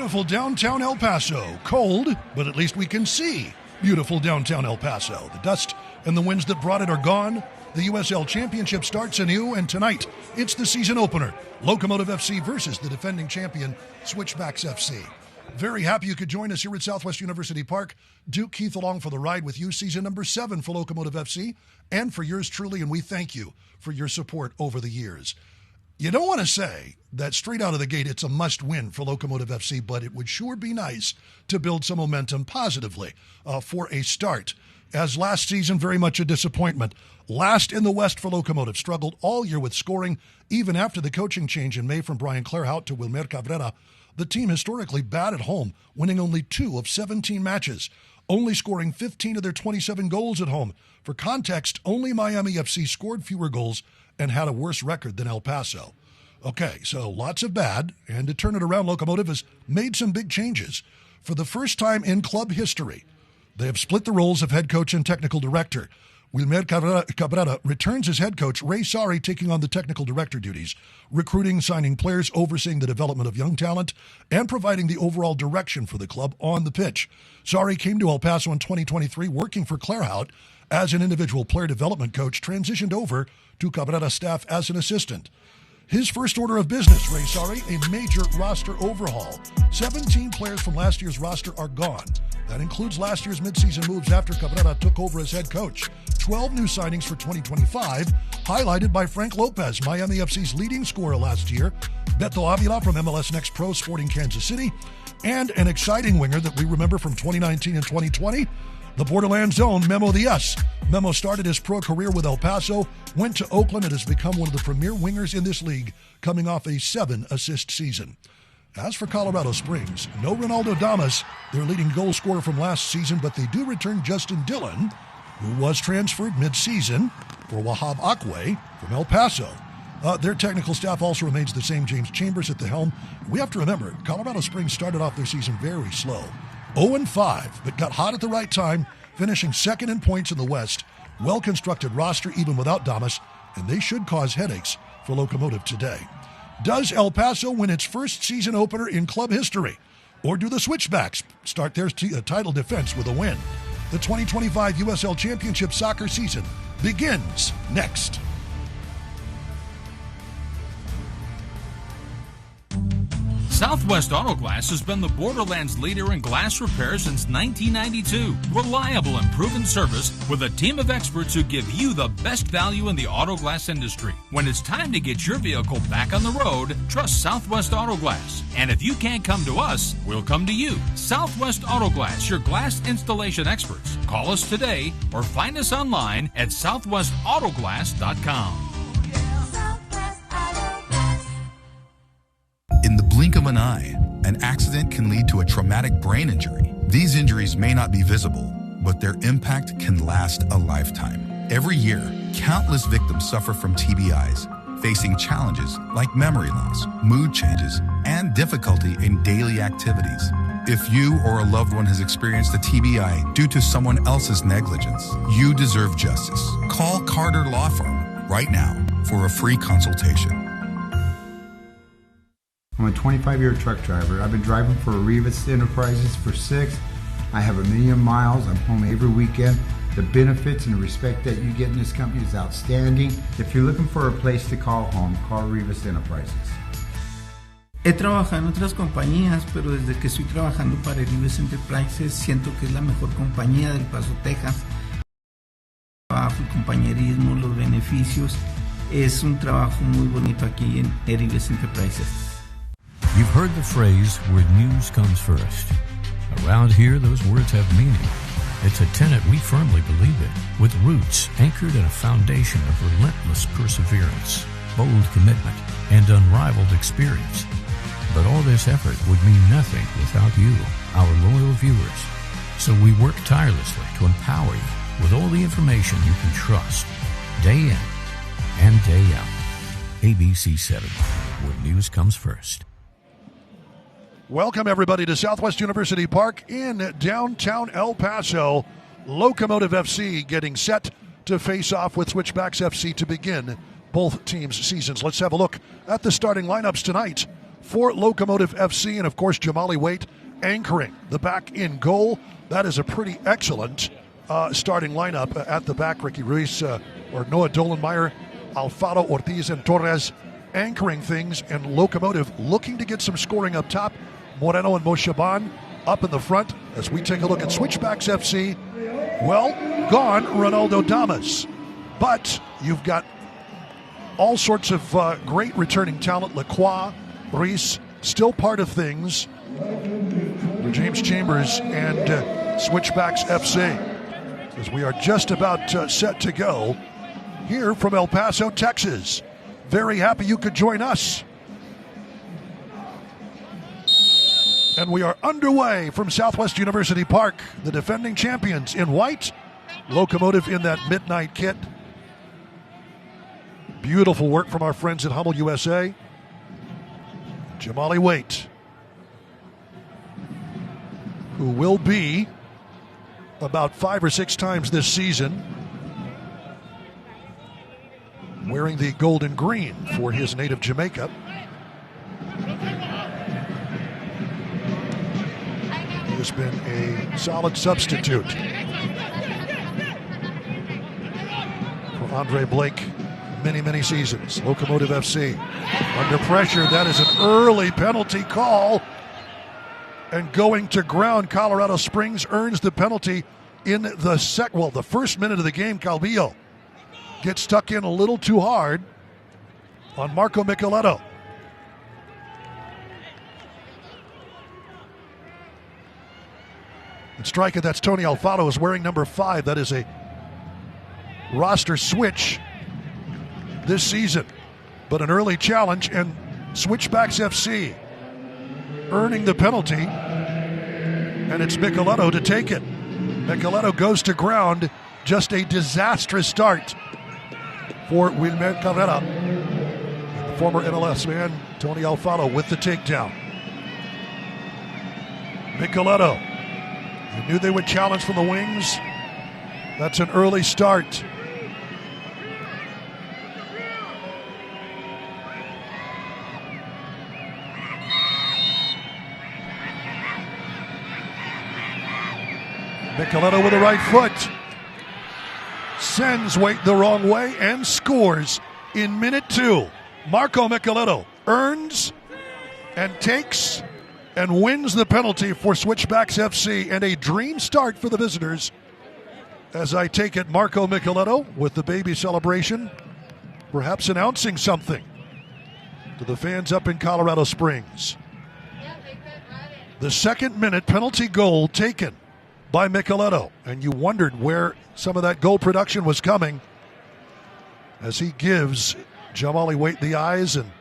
Beautiful downtown El Paso. Cold, but at least we can see beautiful downtown El Paso. The dust and the winds that brought it are gone. The USL Championship starts anew, and tonight it's the season opener. Locomotive FC versus the defending champion, Switchbacks FC. Very happy you could join us here at Southwest University Park. Duke Keith along for the ride with you, season number 7 for Locomotive FC, and for yours truly, and we thank you for your support over the years. You don't want to say that straight out of the gate it's a must-win for Locomotive FC, but it would sure be nice to build some momentum positively for a start, as last season very much a disappointment. Last in the West for Locomotive, struggled all year with scoring, even after the coaching change in May from Brian Clairhout to Wilmer Cabrera. The team historically bad at home, winning only 2 of 17 matches, only scoring 15 of their 27 goals at home. For context, only Miami FC scored fewer goals and had a worse record than El Paso. Okay, so lots of bad, and to turn it around, Locomotive has made some big changes. For the first time in club history, they have split the roles of head coach and technical director. Wilmer Cabrera returns as head coach, Ray Sari taking on the technical director duties, recruiting, signing players, overseeing the development of young talent, and providing the overall direction for the club on the pitch. Sari came to El Paso in 2023, working for Clairhout as an individual player development coach, transitioned over to Cabrera's staff as an assistant. His first order of business, Ray Sari, a major roster overhaul. 17 players from last year's roster are gone. That includes last year's midseason moves after Cabrera took over as head coach. 12 new signings for 2025, highlighted by Frank Lopez, Miami FC's leading scorer last year, Beto Avila from MLS Next Pro Sporting Kansas City, and an exciting winger that we remember from 2019 and 2020, the Borderlands' own Memo Diaz. Memo started his pro career with El Paso, went to Oakland, and has become one of the premier wingers in this league, coming off a 7-assist season. As for Colorado Springs, no Ronaldo Damas, their leading goal scorer from last season, but they do return Justin Dillon, who was transferred mid-season for Wahab Akwe from El Paso. Their technical staff also remains the same. James Chambers at the helm. We have to remember, Colorado Springs started off their season very slow. 0-5, but got hot at the right time, finishing second in points in the West. Well-constructed roster even without Damas, and they should cause headaches for Locomotive today. Does El Paso win its first season opener in club history? Or do the Switchbacks start their title defense with a win? The 2025 USL Championship soccer season begins next. Southwest Auto Glass has been the Borderlands leader in glass repair since 1992. Reliable and proven service with a team of experts who give you the best value in the auto glass industry. When it's time to get your vehicle back on the road, trust Southwest Auto Glass. And if you can't come to us, we'll come to you. Southwest Auto Glass, your glass installation experts. Call us today or find us online at southwestautoglass.com. In the blink of an eye, an accident can lead to a traumatic brain injury. These injuries may not be visible, but their impact can last a lifetime. Every year, countless victims suffer from TBIs, facing challenges like memory loss, mood changes, and difficulty in daily activities. If you or a loved one has experienced a TBI due to someone else's negligence, you deserve justice. Call Carter Law Firm right now for a free consultation. I'm a 25-year truck driver. I've been driving for Rivas Enterprises for 6. I have 1 million miles. I'm home every weekend. The benefits and the respect that you get in this company is outstanding. If you're looking for a place to call home, call Rivas Enterprises. He trabajado en otras compañías, pero desde que estoy trabajando para Rivas Enterprises siento que es la mejor compañía del Paso, Texas. El trabajo, el compañerismo, los beneficios. Es un trabajo muy bonito aquí en Rivas Enterprises. You've heard the phrase, where news comes first. Around here, those words have meaning. It's a tenet we firmly believe in, with roots anchored in a foundation of relentless perseverance, bold commitment, and unrivaled experience. But all this effort would mean nothing without you, our loyal viewers. So we work tirelessly to empower you with all the information you can trust, day in and day out. ABC 7, where news comes first. Welcome, everybody, to Southwest University Park in downtown El Paso. Locomotive FC getting set to face off with Switchbacks FC to begin both teams' seasons. Let's have a look at the starting lineups tonight for Locomotive FC, and of course Jamali Waite anchoring the back in goal. That is a pretty excellent starting lineup at the back. Ricky Ruiz or Noah Dolenmeyer, Alfaro Ortiz, and Torres anchoring things, and Locomotive looking to get some scoring up top. Moreno and Moshaban up in the front. As we take a look at Switchbacks FC, well, gone Ronaldo Damas. But you've got all sorts of great returning talent. Lacroix, Reese, still part of things for James Chambers and Switchbacks FC. As we are just about set to go here from El Paso, Texas. Very happy you could join us. And we are underway from Southwest University Park. The defending champions in white, Locomotive in that midnight kit. Beautiful work from our friends at Hummel USA. Jamali Waite, who will be about 5 or 6 times this season wearing the gold and green for his native Jamaica. He has been a solid substitute for Andre Blake many seasons. Locomotive FC under pressure. That is an early penalty call. And going to ground, Colorado Springs earns the penalty in the first minute of the game. Calvillo gets stuck in a little too hard on Marco Micheletto. And striker, that's Tony Alfaro, is wearing number 5. That is a roster switch this season. But an early challenge, and Switchbacks FC earning the penalty, and it's Micheletto to take it. Micheletto goes to ground. Just a disastrous start for Wilmer Carrera. The former MLS man, Tony Alfaro, with the takedown. Micheletto. You knew they would challenge from the wings. That's an early start. Micheletto with the right foot. Sends Waite the wrong way and scores in minute 2. Marco Micheletto earns and takes and wins the penalty for Switchbacks FC, and a dream start for the visitors. As I take it, Marco Micheletto with the baby celebration, perhaps announcing something to the fans up in Colorado Springs. The second minute penalty goal taken by Micheletto, and you wondered where some of that goal production was coming as he gives Jamali Waite the eyes and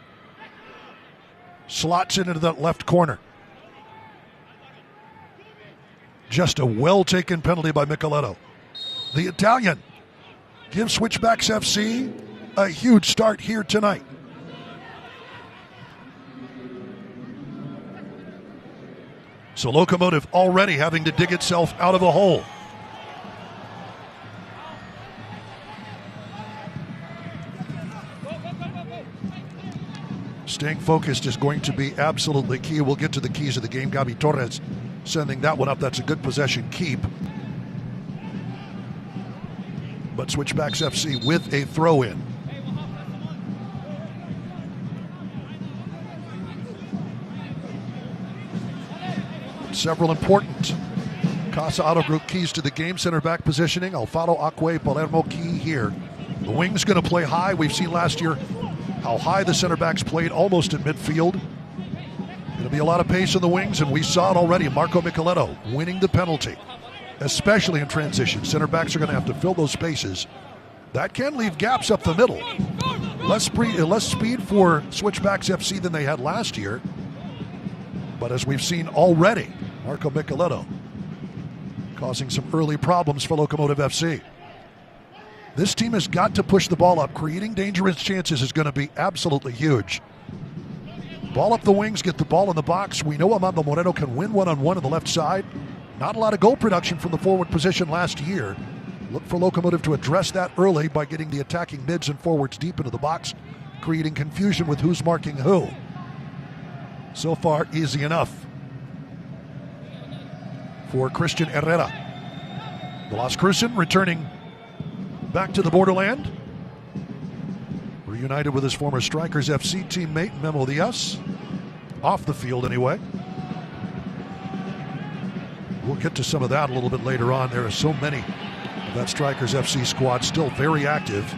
slots it into that left corner. Just a well-taken penalty by Micheletto. The Italian gives Switchbacks FC a huge start here tonight. So Locomotive already having to dig itself out of a hole. Staying focused is going to be absolutely key. We'll get to the keys of the game. Gabi Torres sending that one up. That's a good possession keep. But Switchbacks FC with a throw-in. Several important Casa Auto Group keys to the game. Center back positioning. Alfaro, Acque, Palermo key here. The wing's going to play high. We've seen last year how high the center backs played, almost at midfield. It'll be a lot of pace in the wings, and we saw it already. Marco Micheletto winning the penalty, especially in transition. Center backs are going to have to fill those spaces. That can leave gaps up the middle. Less speed for Switchbacks FC than they had last year. But as we've seen already, Marco Micheletto causing some early problems for Locomotive FC. This team has got to push the ball up. Creating dangerous chances is going to be absolutely huge. Ball up the wings, get the ball in the box. We know Amando Moreno can win one-on-one on the left side. Not a lot of goal production from the forward position last year. Look for Locomotive to address that early by getting the attacking mids and forwards deep into the box, creating confusion with who's marking who. So far, easy enough for Christian Herrera. The Las Cruzen returning back to the borderland. Reunited with his former Strikers FC teammate Memo Diaz. Off the field anyway. We'll get to some of that a little bit later on. There are so many of that Strikers FC squad still very active.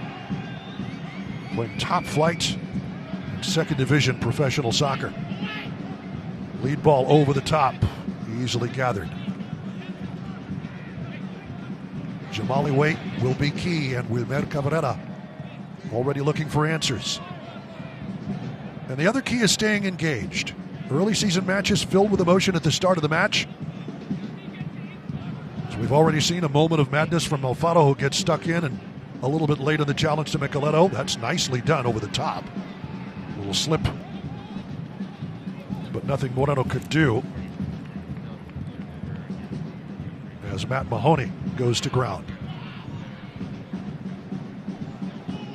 Playing top flight in second division professional soccer. Lead ball over the top. Easily gathered. Jamali Waite will be key, and Wilmer Cabrera already looking for answers. And the other key is staying engaged. Early season matches filled with emotion at the start of the match. So we've already seen a moment of madness from Alfaro, who gets stuck in, and a little bit late in the challenge to Micheletto. That's nicely done over the top. A little slip, but nothing Moreno could do as Matt Mahoney goes to ground.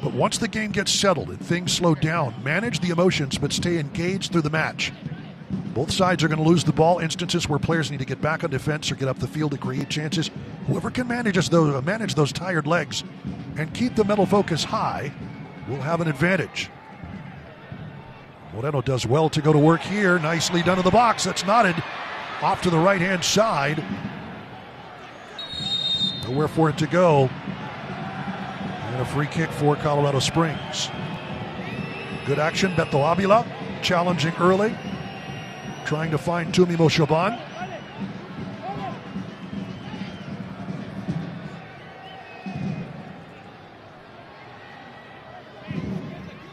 But once the game gets settled and things slow down, manage the emotions but stay engaged through the match. Both sides are going to lose the ball. Instances where players need to get back on defense or get up the field to create chances. Whoever can manage those tired legs and keep the mental focus high will have an advantage. Moreno does well to go to work here. Nicely done in the box. That's knotted off to the right-hand side. Nowhere for it to go. And a free kick for Colorado Springs. Good action. Beto Avila challenging early. Trying to find Tumimo Shaban.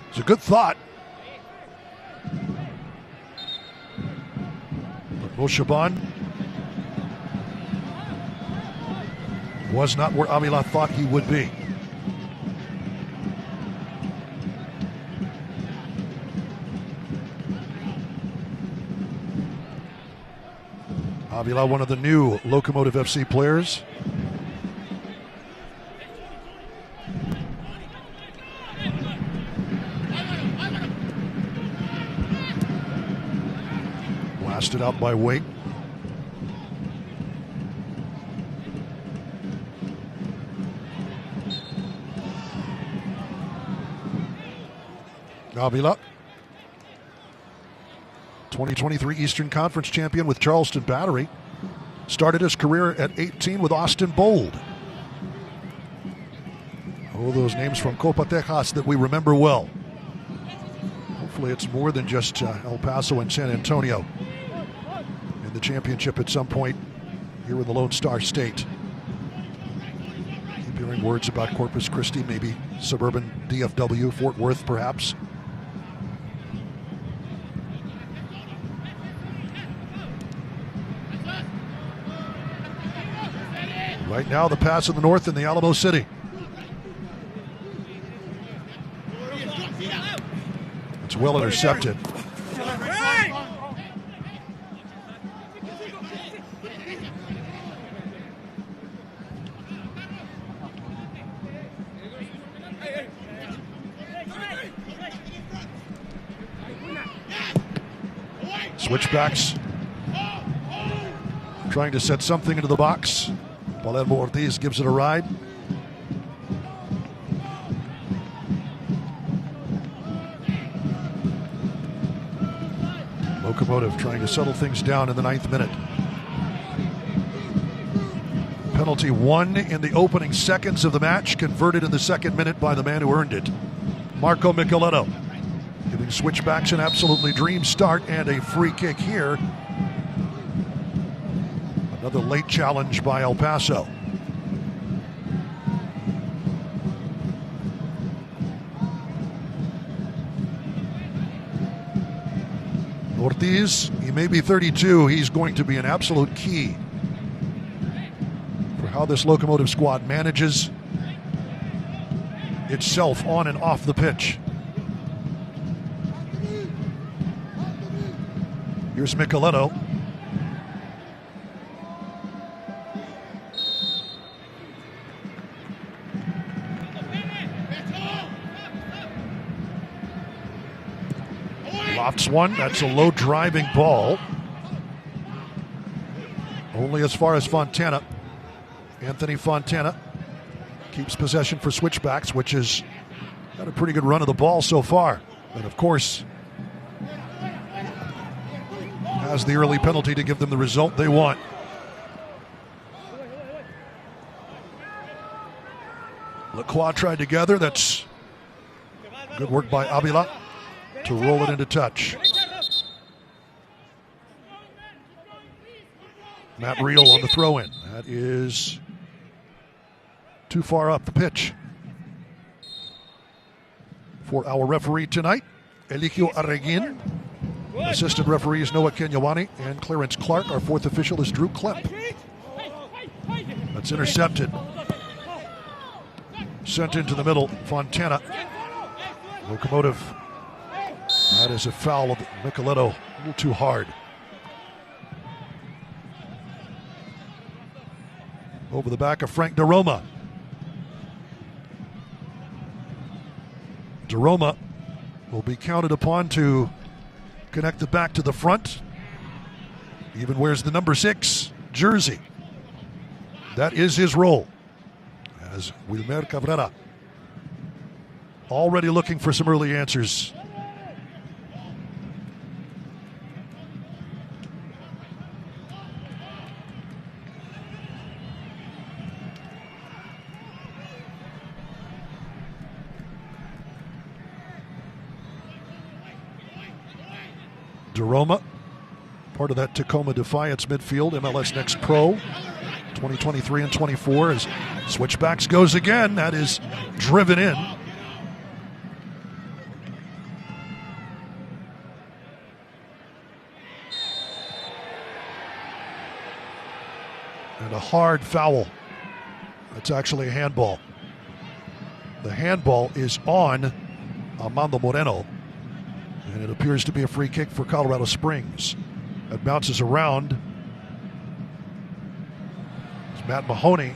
It's a good thought. But Mo Shaban was not where Avila thought he would be. Avila, one of the new Locomotive FC players. Blasted out by Waite. Avila, 2023 Eastern Conference champion with Charleston Battery. Started his career at 18 with Austin Bold. Oh, those names from Copa Tejas that we remember well. Hopefully it's more than just El Paso and San Antonio in the championship at some point here in the Lone Star State. Keep hearing words about Corpus Christi, maybe suburban DFW, Fort Worth perhaps. Right now, the pass in the north in the Alamo City. It's well intercepted. Switchbacks trying to set something into the box. Palermo Ortiz gives it a ride. Locomotive trying to settle things down in the 9th minute. Penalty won in the opening seconds of the match, converted in the 2nd minute by the man who earned it, Marco Micheletto, giving Switchbacks an absolutely dream start and a free kick here. Another late challenge by El Paso. Ortiz, he may be 32. He's going to be an absolute key for how this Locomotive squad manages itself on and off the pitch. Here's Micheletto. lofts one. That's a low driving ball. Only as far as Fontana. Anthony Fontana keeps possession for Switchbacks, which has had a pretty good run of the ball so far. And of course, has the early penalty to give them the result they want. Lacroix tried together. That's good work by Avila to roll it into touch. Matt Reel on the throw-in. That is too far up the pitch. For our referee tonight, Eligio Arreguin. Assistant referees Noah Kenyawani and Clarence Clark. Our fourth official is Drew Klepp. That's intercepted. Sent into the middle, Fontana. Locomotive. That is a foul of Micheletto. A little too hard. Over the back of Frank DeRoma. DeRoma will be counted upon to connect the back to the front. Even wears the number 6 jersey. That is his role. As Wilmer Cabrera already looking for some early answers. DeRoma, part of that Tacoma Defiance midfield, MLS Next Pro, 2023 and 24. As Switchbacks goes again, that is driven in. And a hard foul. That's actually a handball. The handball is on Armando Moreno. And it appears to be a free kick for Colorado Springs. That bounces around. It's Matt Mahoney,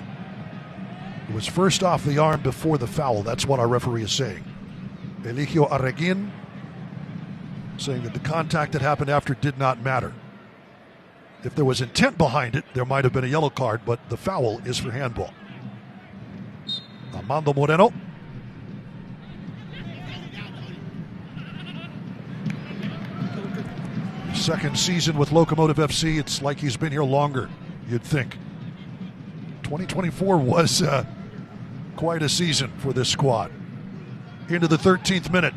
who was first off the arm before the foul. That's what our referee is saying. Eligio Arreguin saying that the contact that happened after did not matter. If there was intent behind it, there might have been a yellow card, but the foul is for handball. Armando Moreno. Second season with Locomotive FC. It's like he's been here longer, you'd think. 2024 was quite a season for this squad. Into the 13th minute.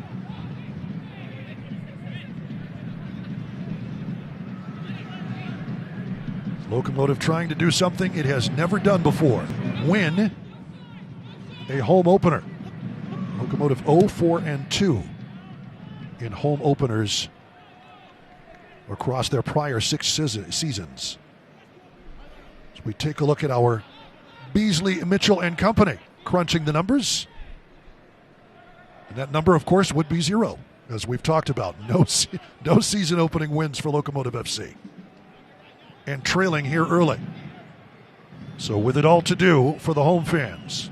Locomotive trying to do something it has never done before. Win a home opener. Locomotive 0-4-2 in home openers across their prior 6 seasons. So we take a look at our Beasley, Mitchell, and company crunching the numbers. And that number, of course, would be 0, as we've talked about. No season opening wins for Locomotive FC. And trailing here early. So with it all to do for the home fans.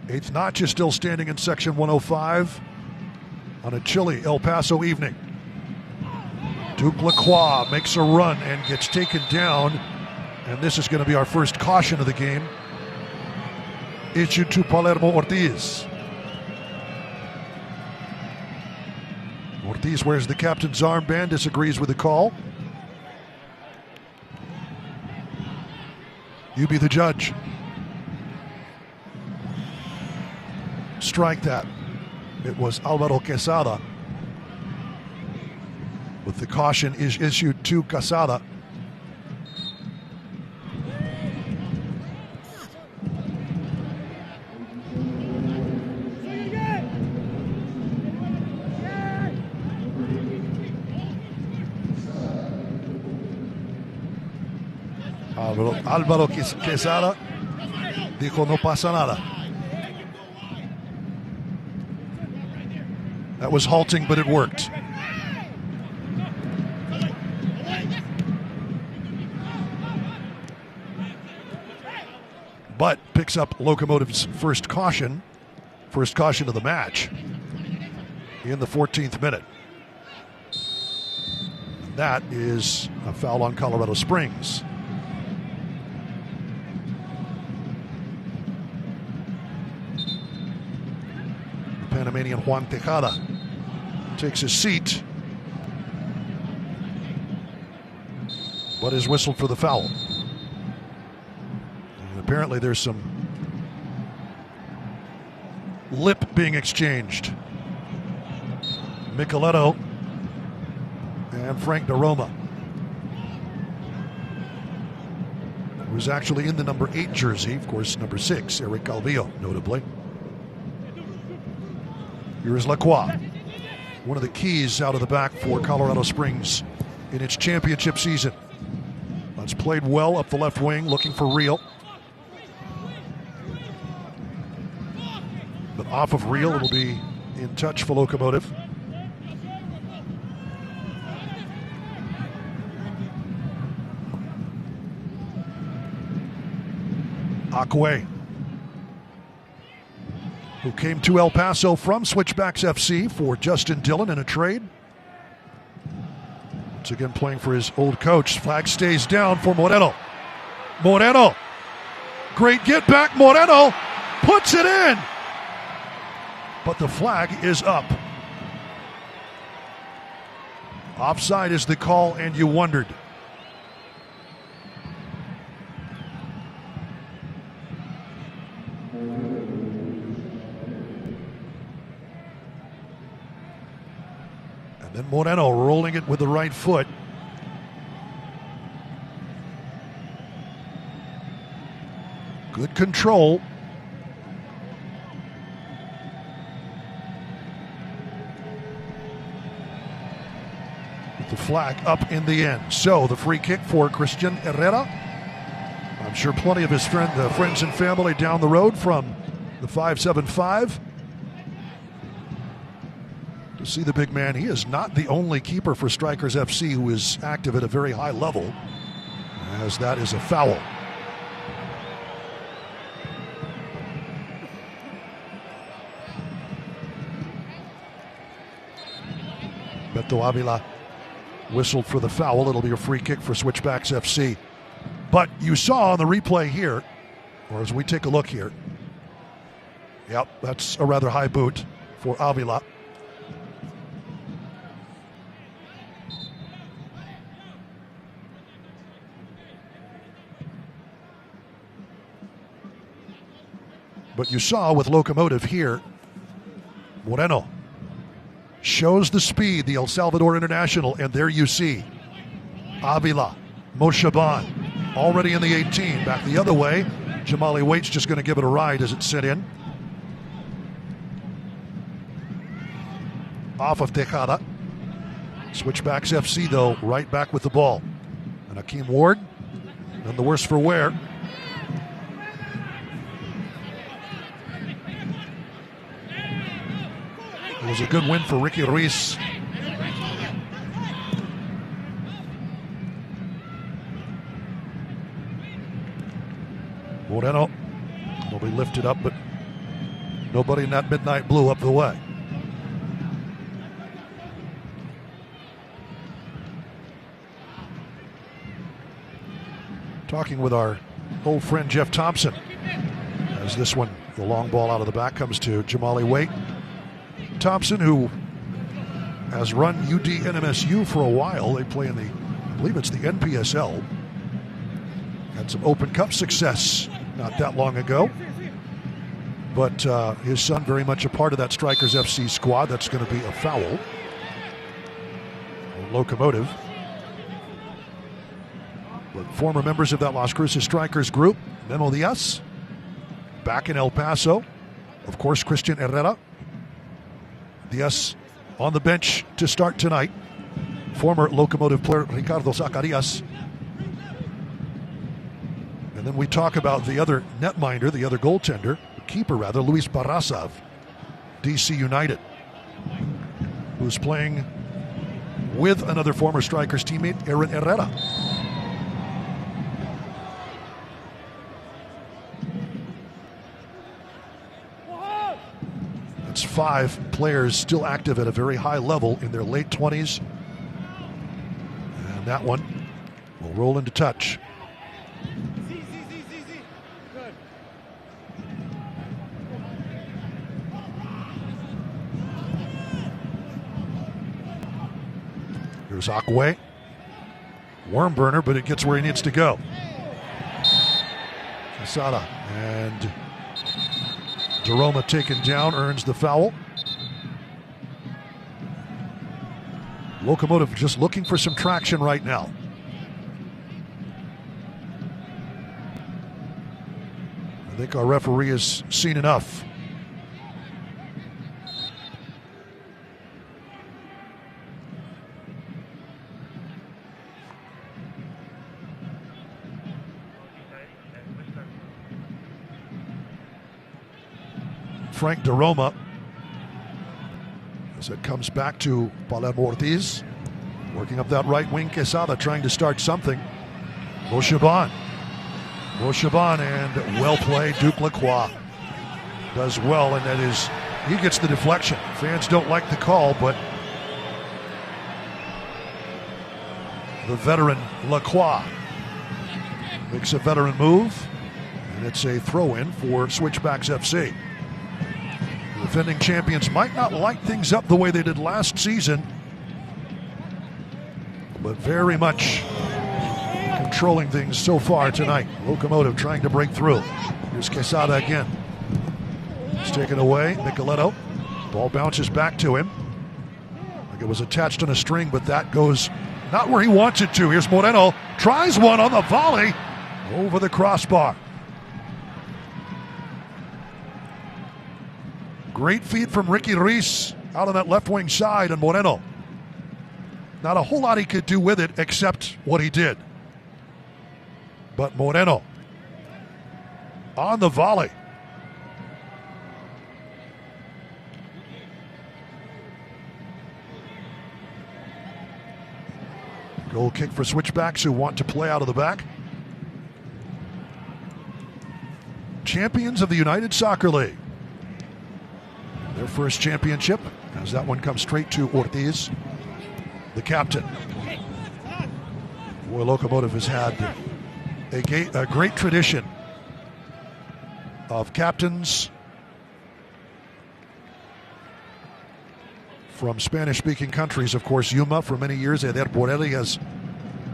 8th notch is still standing in Section 105 on a chilly El Paso evening. Duke Lacroix makes a run and gets taken down. And this is going to be our first caution of the game. Issued to Palermo Ortiz. Ortiz wears the captain's armband, disagrees with the call. You be the judge. Strike that. It was Alvaro Quesada. With the caution is issued to Quesada. Álvaro Quesada dijo no pasa nada. That was halting, but it worked. But picks up Locomotive's first caution of the match in the 14th minute. that is a foul on Colorado Springs. The Panamanian Juan Tejada takes his seat, but is whistled for the foul. And apparently there's some lip being exchanged. Micheletto and Frank DeRoma, who's actually in the number 8 jersey, of course, number 6, Eric Calvillo, notably. Here is Lacroix, one of the keys out of the back for Colorado Springs in its championship season. It's played well up the left wing, looking for Real. But off of Real, it'll be in touch for Locomotive. Akwe, who came to El Paso from Switchbacks FC for Justin Dillon in a trade. Once again playing for his old coach. Flag stays down for Moreno. Moreno, great get back. Moreno puts it in, but the flag is up. Offside is the call, and you wondered. And then Moreno rolling it with the right foot. Good control. With the flag up in the end. So the free kick for Christian Herrera. I'm sure plenty of his friends and family down the road from the 575 to see the big man. He is not the only keeper for Strikers FC who is active at a very high level, as that is a foul. Beto Avila whistled for the foul. It'll be a free kick for Switchbacks FC. But you saw on the replay here, or as we take a look here, yep, that's a rather high boot for Avila. But you saw with Locomotive here, Moreno shows the speed, the El Salvador international, and there you see Avila, Moshaban, already in the 18, back the other way. Jamali Waite's just going to give it a ride as it's sent in. Off of Tejada. Switchbacks FC, though, right back with the ball. And Akeem Ward, none the worse for wear. It was a good win for Ricky Ruiz. Moreno will be lifted up, but nobody in that midnight blue up the way. Talking with our old friend Jeff Thompson, as this one, the long ball out of the back, comes to Jamali Waite. Thompson, who has run UD NMSU for a while. They play in the, I believe it's the NPSL. Had some Open Cup success not that long ago. But his son very much a part of that Strikers FC squad. That's going to be a foul. Locomotive. But former members of that Las Cruces Strikers group, Memo Diaz, back in El Paso. Of course, Christian Herrera. Diaz on the bench to start tonight. Former Locomotive player Ricardo Zacarias. And then we talk about the other netminder, the other goaltender, keeper rather, Luis Barraza of DC United, who's playing with another former Strikers teammate, Aaron Herrera. That's 5 players still active at a very high level in their late 20s that one will roll into touch. Here's Akwe. Worm burner, but it gets where he needs to go. Quesada and Jeroma taken down, earns the foul. Locomotive just looking for some traction right now. I think our referee has seen enough. Frank DeRoma, as it comes back to Palermo Ortiz, working up that right wing. Quesada trying to start something. Mochaban and well played. Duke Lacroix does well, and that is, he gets the deflection. Fans don't like the call, but the veteran Lacroix makes a veteran move, and it's a throw-in for Switchbacks FC. The defending champions might not light things up the way they did last season, but very much controlling things so far tonight. Locomotive trying to break through. Here's Quesada again. It's taken away. Nicoletto. Ball bounces back to him. Like it was attached on a string, but that goes not where he wants it to. Here's Moreno. Tries one on the volley. Over the crossbar. Great feed from Ricky Reis out on that left wing side, and Moreno. Not a whole lot he could do with it except what he did. But Moreno on the volley. Goal kick for Switchbacks who want to play out of the back. Champions of the United Soccer League. Their first championship, as that one comes straight to Ortiz, the captain. Boy, Locomotive has had a great tradition of captains from Spanish-speaking countries. Of course, Yuma for many years. Eder Borelli has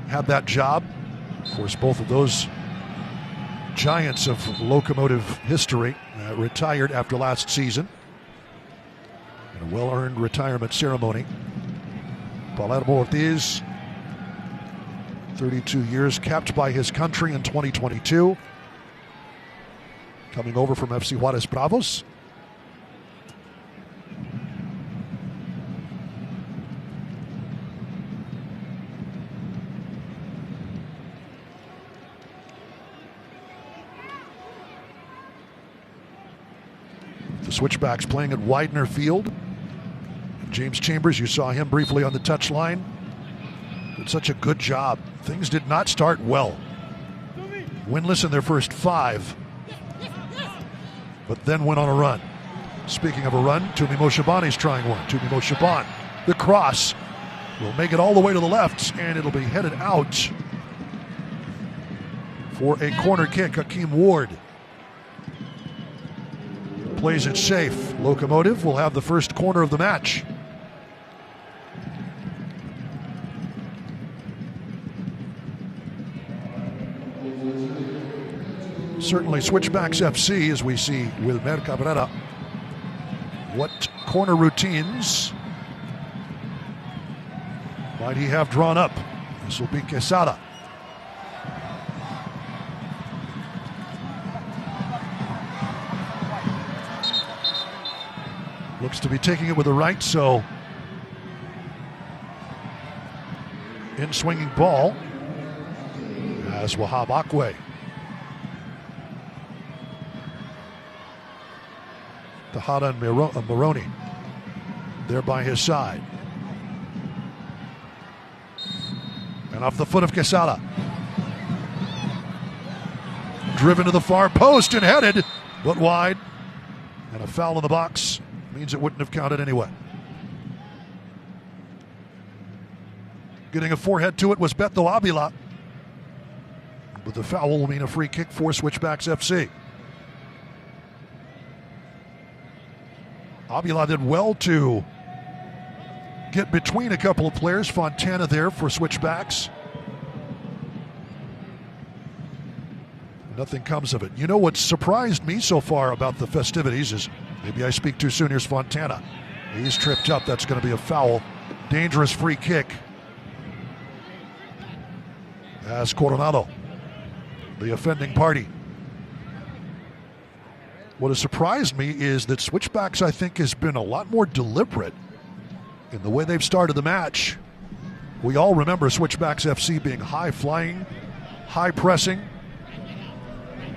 had that job. Of course, both of those giants of Locomotive history retired after last season. A well-earned retirement ceremony. Palermo Ortiz, 32 years, capped by his country in 2022. Coming over from FC Juarez Bravos. The Switchbacks playing at Widener Field. James Chambers, you saw him briefly on the touchline. Did such a good job. Things did not start well. Winless in their first 5, but then went on a run. Speaking of a run, Tumi Moshabani's trying one. Tumi Moshaban, the cross, will make it all the way to the left, and it'll be headed out for a corner kick. Hakeem Ward plays it safe. Locomotive will have the first corner of the match. Certainly Switchbacks FC, as we see with Mer Cabrera. What corner routines might he have drawn up? This will be Quesada. Looks to be taking it with the right, so in swinging ball as Wahab Akwe. Tejada and Moroni there by his side. And off the foot of Quesada. Driven to the far post and headed, but wide. And a foul in the box means it wouldn't have counted anyway. Getting a forehead to it was Beto Avila. But the foul will mean a free kick for Switchbacks FC. Avila did well to get between a couple of players. Fontana there for Switchbacks. Nothing comes of it. You know what surprised me so far about the festivities is, maybe I speak too soon, here's Fontana. He's tripped up. That's going to be a foul. Dangerous free kick. As Coronado, the offending party. What has surprised me is that Switchbacks, I think, has been a lot more deliberate in the way they've started the match. We all remember Switchbacks FC being high-flying, high-pressing,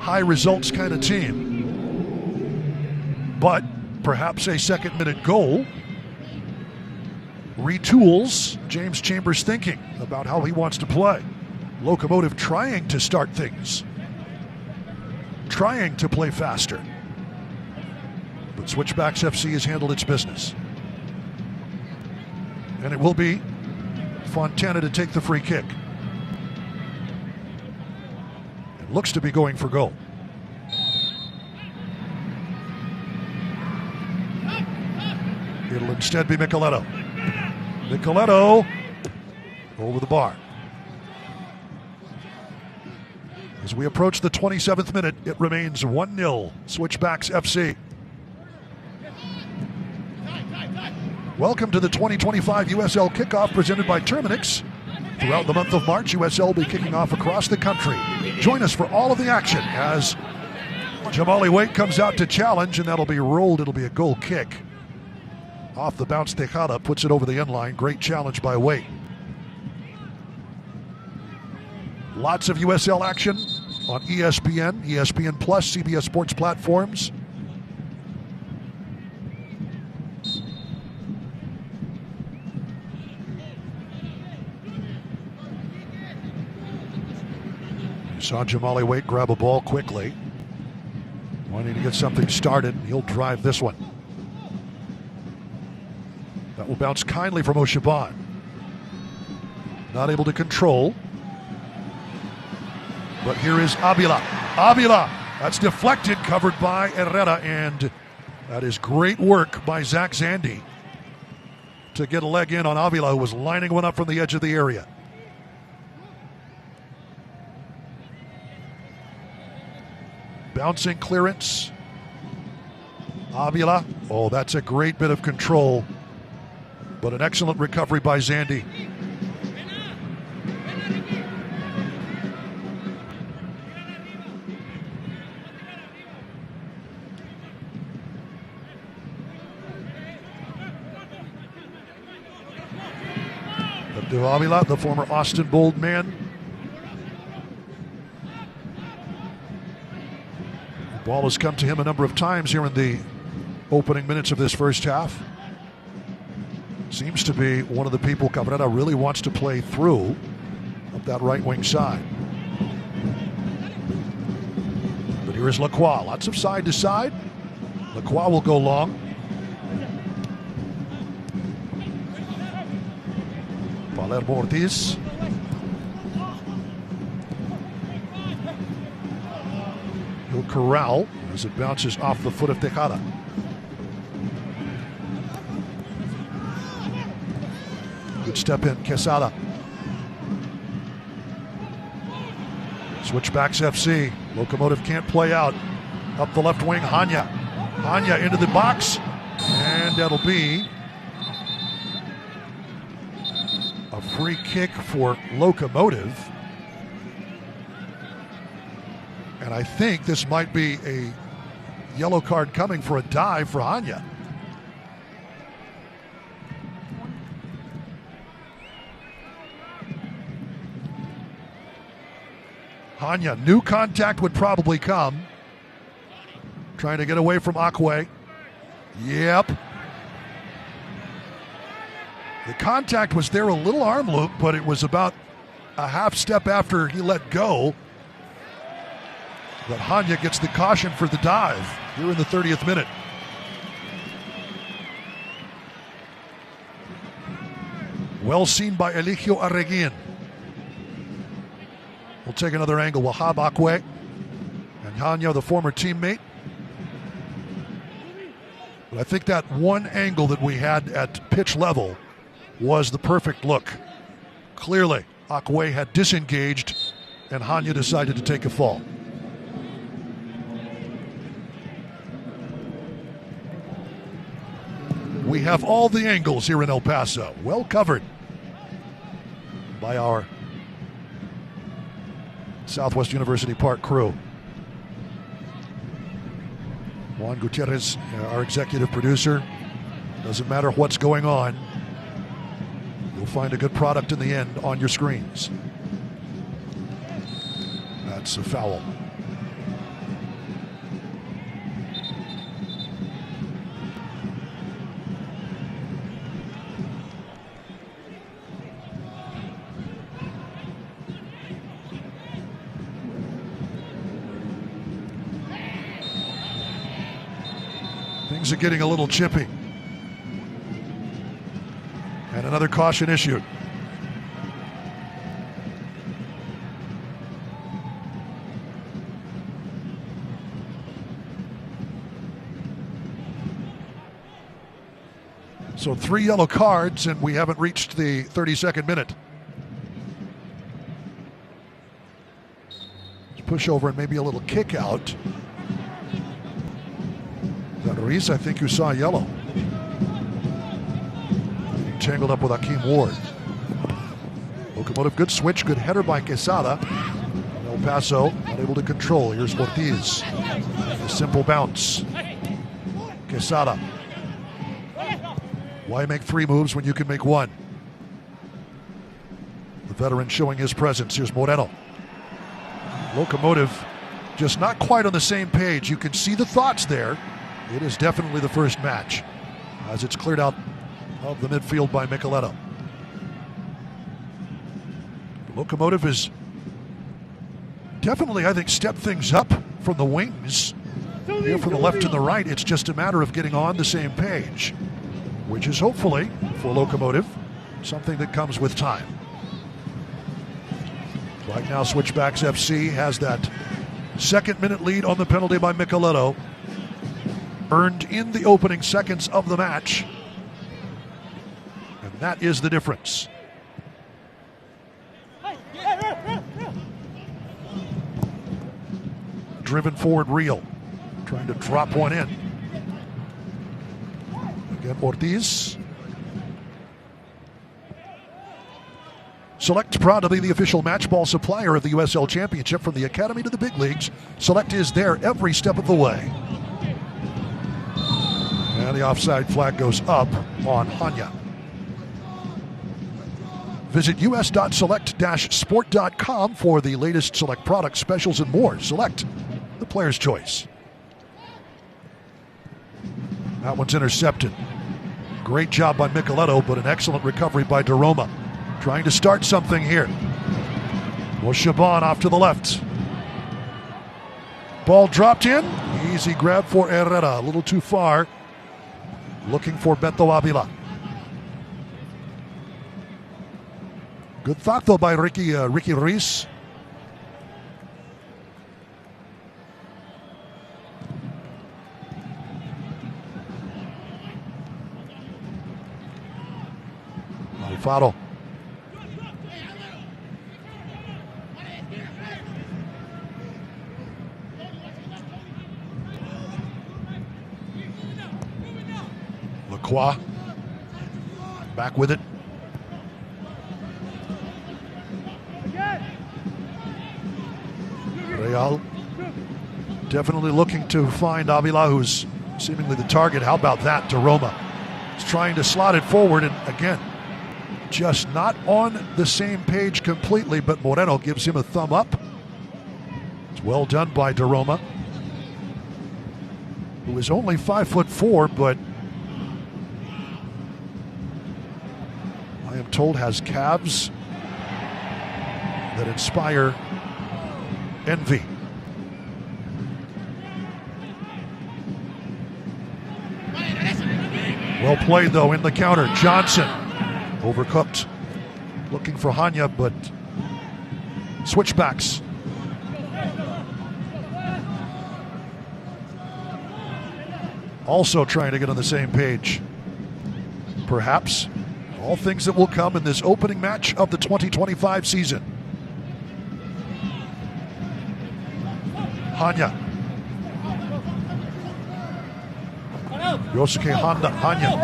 high-results kind of team. But perhaps a second-minute goal retools James Chambers' thinking about how he wants to play. Locomotive trying to start things, trying to play faster. But Switchbacks FC has handled its business. And it will be Fontana to take the free kick. It looks to be going for goal. It'll instead be Micheletto. Micheletto over the bar. As we approach the 27th minute, it remains 1-0 Switchbacks FC. Welcome to the 2025 USL kickoff presented by Terminix. Throughout the month of March, USL will be kicking off across the country. Join us for all of the action as Jamali Waite comes out to challenge, and that'll be rolled. It'll be a goal kick. Off the bounce, Tejada puts it over the end line. Great challenge by Waite. Lots of USL action on ESPN, ESPN Plus, CBS Sports platforms. You saw Jamali Waite grab a ball quickly, wanting to get something started. He'll drive this one. That will bounce kindly from Oshaban. Not able to control. But here is Avila. Avila, that's deflected, covered by Herrera, and that is great work by Zach Zandy to get a leg in on Avila, who was lining one up from the edge of the area. Bouncing clearance. Avila, oh, that's a great bit of control, but an excellent recovery by Zandy. Avila, the former Austin Bold man. The ball has come to him a number of times here in the opening minutes of this first half. Seems to be one of the people Cabrera really wants to play through up that right wing side. But here is Lacroix, lots of side to side. Lacroix will go long. Palermo Ortiz. He'll corral as it bounces off the foot of Tejada. Good step in, Quesada. Switchbacks FC. Locomotive can't play out. Up the left wing, Hanya. Hanya into the box. And that'll be a free kick for Locomotive. And I think this might be a yellow card coming for a dive for Hanya. Hanya, new contact would probably come. Trying to get away from Akwe. Yep. The contact was there, a little arm loop, but it was about a half step after he let go that Hanya gets the caution for the dive here in the 30th minute. Well seen by Eligio Arreguin. We'll take another angle. Wahab Akwe and Hanya, the former teammate. But I think that one angle that we had at pitch level was the perfect look. Clearly, Akwe had disengaged and Hanya decided to take a fall. We have all the angles here in El Paso. Well covered by our Southwest University Park crew. Juan Gutierrez, our executive producer. Doesn't matter what's going on, you'll find a good product in the end on your screens. That's a foul. Things are getting a little chippy. And another caution issued. So 3 yellow cards, and we haven't reached the 32nd minute. Push over and maybe a little kick out. Ruiz, I think you saw yellow. Tangled up with Akeem Ward. Locomotive, good switch, good header by Quesada. El Paso not able to control. Here's Ortiz. A simple bounce. Quesada. Why make 3 moves when you can make 1? The veteran showing his presence. Here's Moreno. Locomotive just not quite on the same page. You can see the thoughts there. It is definitely the first match as it's cleared out of the midfield by Micheletto. Locomotive is definitely, I think, stepped things up from the wings. Here from the left and the right, it's just a matter of getting on the same page, which is hopefully, for Locomotive, something that comes with time. Right now, Switchbacks FC has that 2nd-minute lead on the penalty by Micheletto, earned in the opening seconds of the match. And that is the difference. Driven forward, Real. Trying to drop one in. Again, Ortiz. Select, proud to be the official match ball supplier of the USL Championship. From the Academy to the big leagues, Select is there every step of the way. And the offside flag goes up on Hanya. Visit us.select-sport.com for the latest Select products, specials, and more. Select, the player's choice. That one's intercepted. Great job by Micheletto, but an excellent recovery by DeRoma. Trying to start something here. Well, Shaban off to the left. Ball dropped in. Easy grab for Herrera. A little too far. Looking for Beto Avila. Good thought, though, by Ricky Ruiz. Alfaro. Lacroix. Back with it. Real definitely looking to find Avila, who's seemingly the target. How about that to Roma? He's trying to slot it forward, and again, just not on the same page completely, but Moreno gives him a thumb up. It's well done by DeRoma, who is only 5'4", but I am told has calves that inspire envy. Well played, though, in the counter. Johnson overcooked. Looking for Hanya, but switchbacks. Also trying to get on the same page. Perhaps all things that will come in this opening match of the 2025 season. Hanya. Yosuke Hanya.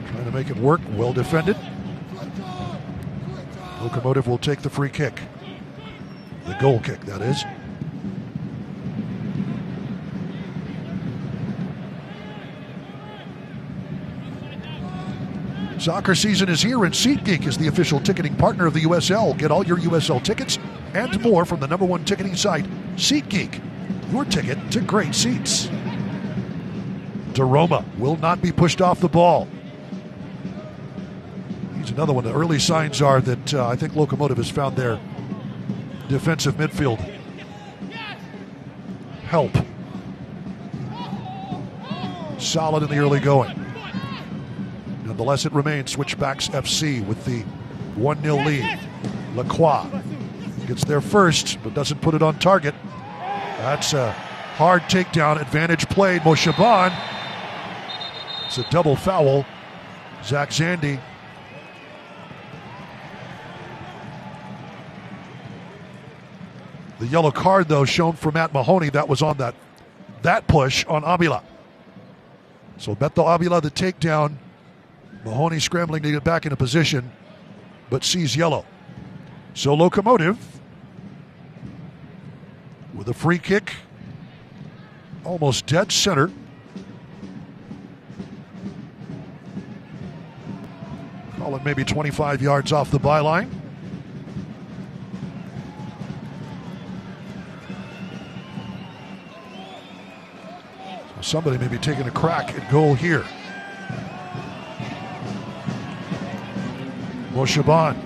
Trying to make it work. Well defended. Locomotive will take the free kick. The goal kick, that is. Soccer season is here, and SeatGeek is the official ticketing partner of the USL. Get all your USL tickets and more from the #1 ticketing site, SeatGeek. Your ticket to great seats. Daroma will not be pushed off the ball. He's another one. The early signs are that I think Locomotive has found their defensive midfield help. Solid in the early going. Nonetheless, it remains Switchbacks FC with the 1-0 lead. Lacroix gets there first, but doesn't put it on target. That's a hard takedown. Advantage played. Moshaban. It's a double foul. Zach Zandy. The yellow card, though, shown for Matt Mahoney. That was on that push on Avila. So Beto Avila, the takedown. Mahoney scrambling to get back into position, but sees yellow. So Locomotive with a free kick, almost dead center. Call it maybe 25 yards off the byline. So somebody may be taking a crack at goal here. Moshaban.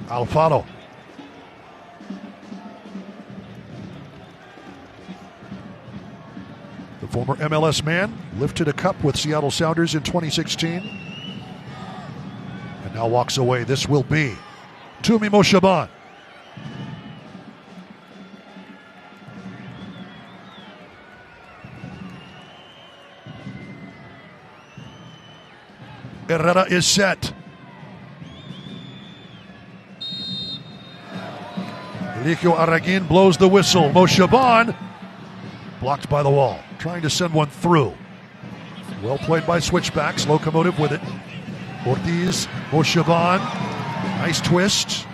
Alfaro. The former MLS man lifted a cup with Seattle Sounders in 2016 and now walks away. This will be Tumi Moshaban. Herrera is set. Eligio Aragin blows the whistle. Moshaban blocked by the wall. Trying to send one through. Well played by Switchbacks. Locomotive with it. Ortiz, Moshaban. Nice twist.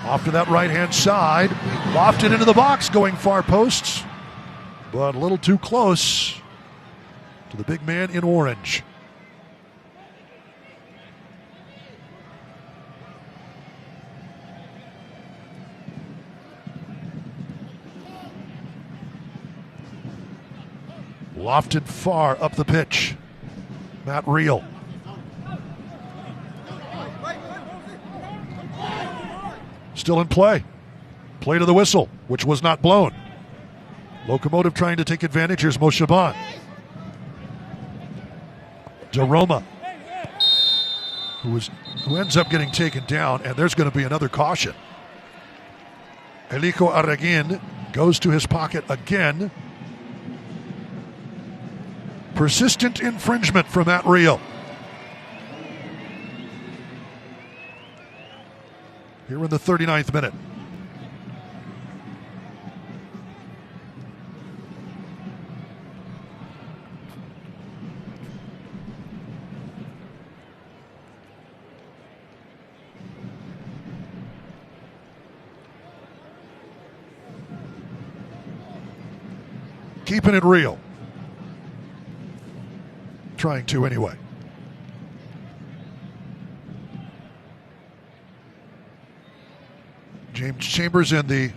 Off to that right-hand side. Lofted into the box, going far posts. But a little too close to the big man in orange. Lofted far up the pitch. Matt Reel. Still in play. Play to the whistle, which was not blown. Locomotive trying to take advantage. Here's Moshaban. Daroma, who ends up getting taken down, and there's going to be another caution. Eligio Aragin goes to his pocket again. Persistent infringement from Matt Reel. Here in the 39th minute. Keeping it real. Trying to anyway. James Chambers and the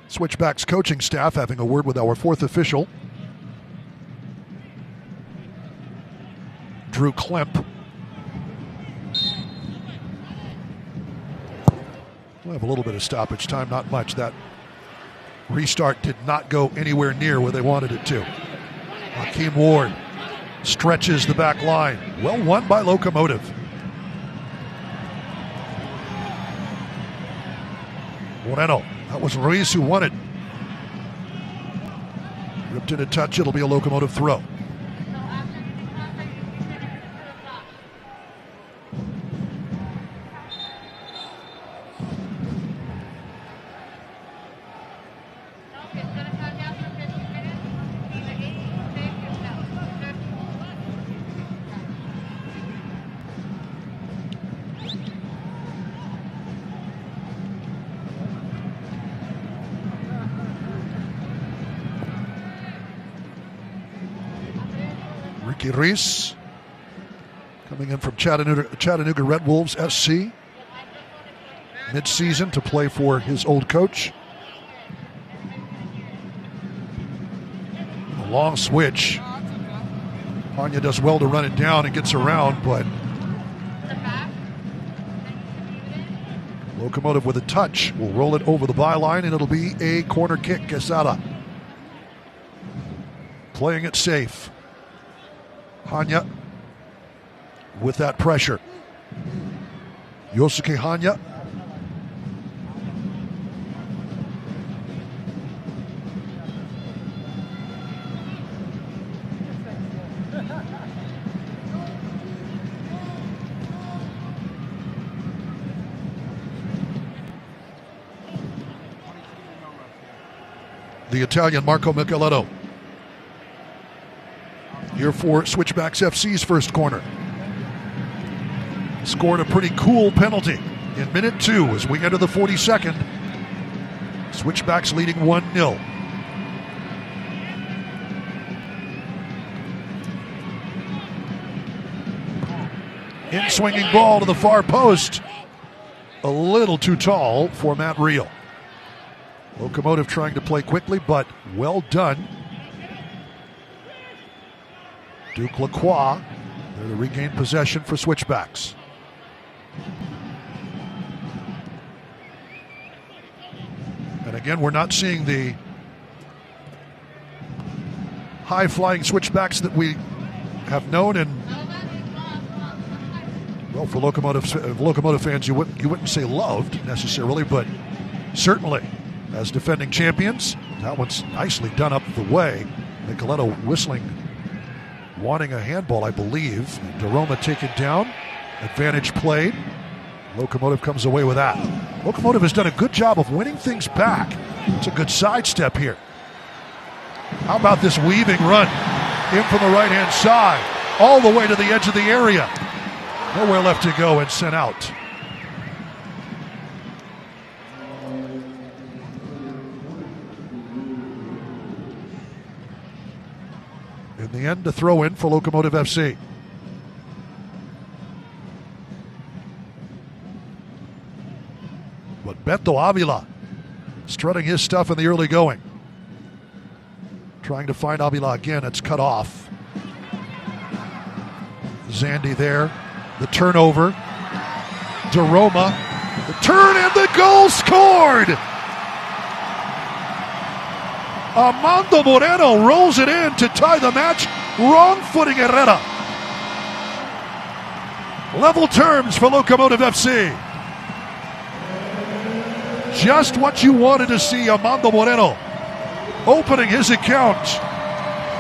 Switchbacks coaching staff having a word with our fourth official, Drew Klemp. We'll have a little bit of stoppage time, not much. That restart did not go anywhere near where they wanted it to. Hakeem Ward stretches the back line. Well won by Locomotive. Moreno. That was Ruiz who won it. Ripped in a touch. It'll be a Locomotive throw. Ricky Reese coming in from Chattanooga Red Wolves SC mid-season to play for his old coach. A long switch. Hanya does well to run it down and gets around, but Locomotive with a touch will roll it over the byline, and it'll be a corner kick. Quesada playing it safe. Hanya with that pressure. Yosuke Hanya. The Italian Marco Micheletto here for Switchbacks FC's first corner. Scored a pretty cool penalty in minute 2 as we enter the 42nd. Switchbacks leading 1-0. In swinging ball to the far post. A little too tall for Matt Reel. Locomotive trying to play quickly, but well done. Duke Lacroix there to regain possession for Switchbacks. And again, we're not seeing the high-flying Switchbacks that we have known, and well, for Locomotive fans, you wouldn't say loved necessarily, but certainly as defending champions. That one's nicely done up the way. Micheletto whistling, wanting a handball, I believe. DeRoma taken down. Advantage played. Locomotive comes away with that. Locomotive has done a good job of winning things back. It's a good sidestep here. How about this weaving run in from the right-hand side, all the way to the edge of the area. Nowhere left to go and sent out. In the end, to throw in for Locomotive FC. But Beto Avila strutting his stuff in the early going. Trying to find Avila again. It's cut off. Zandy there. The turnover. DeRoma. The turn and the goal scored! Armando Moreno rolls it in to tie the match. Wrong-footing Herrera. Level terms for Locomotive FC. Just what you wanted to see, Armando Moreno opening his account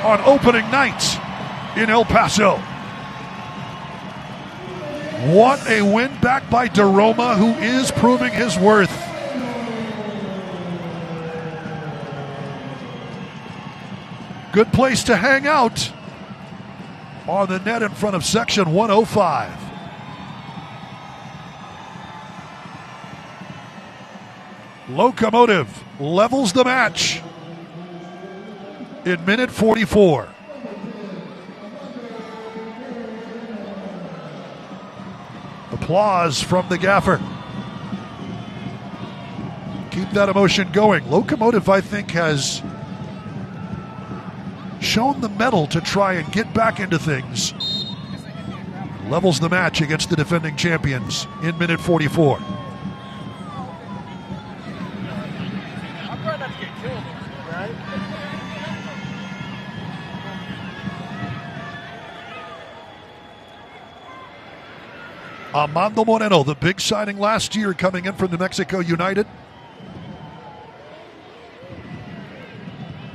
on opening night in El Paso. What a win back by DeRoma, who is proving his worth. Good place to hang out on the net in front of section 105. Locomotive levels the match in minute 44. Applause from the gaffer. Keep that emotion going. Locomotive, I think, has shown the mettle to try and get back into things. Levels the match against the defending champions in minute 44. Armando Moreno, the big signing last year coming in from New Mexico United.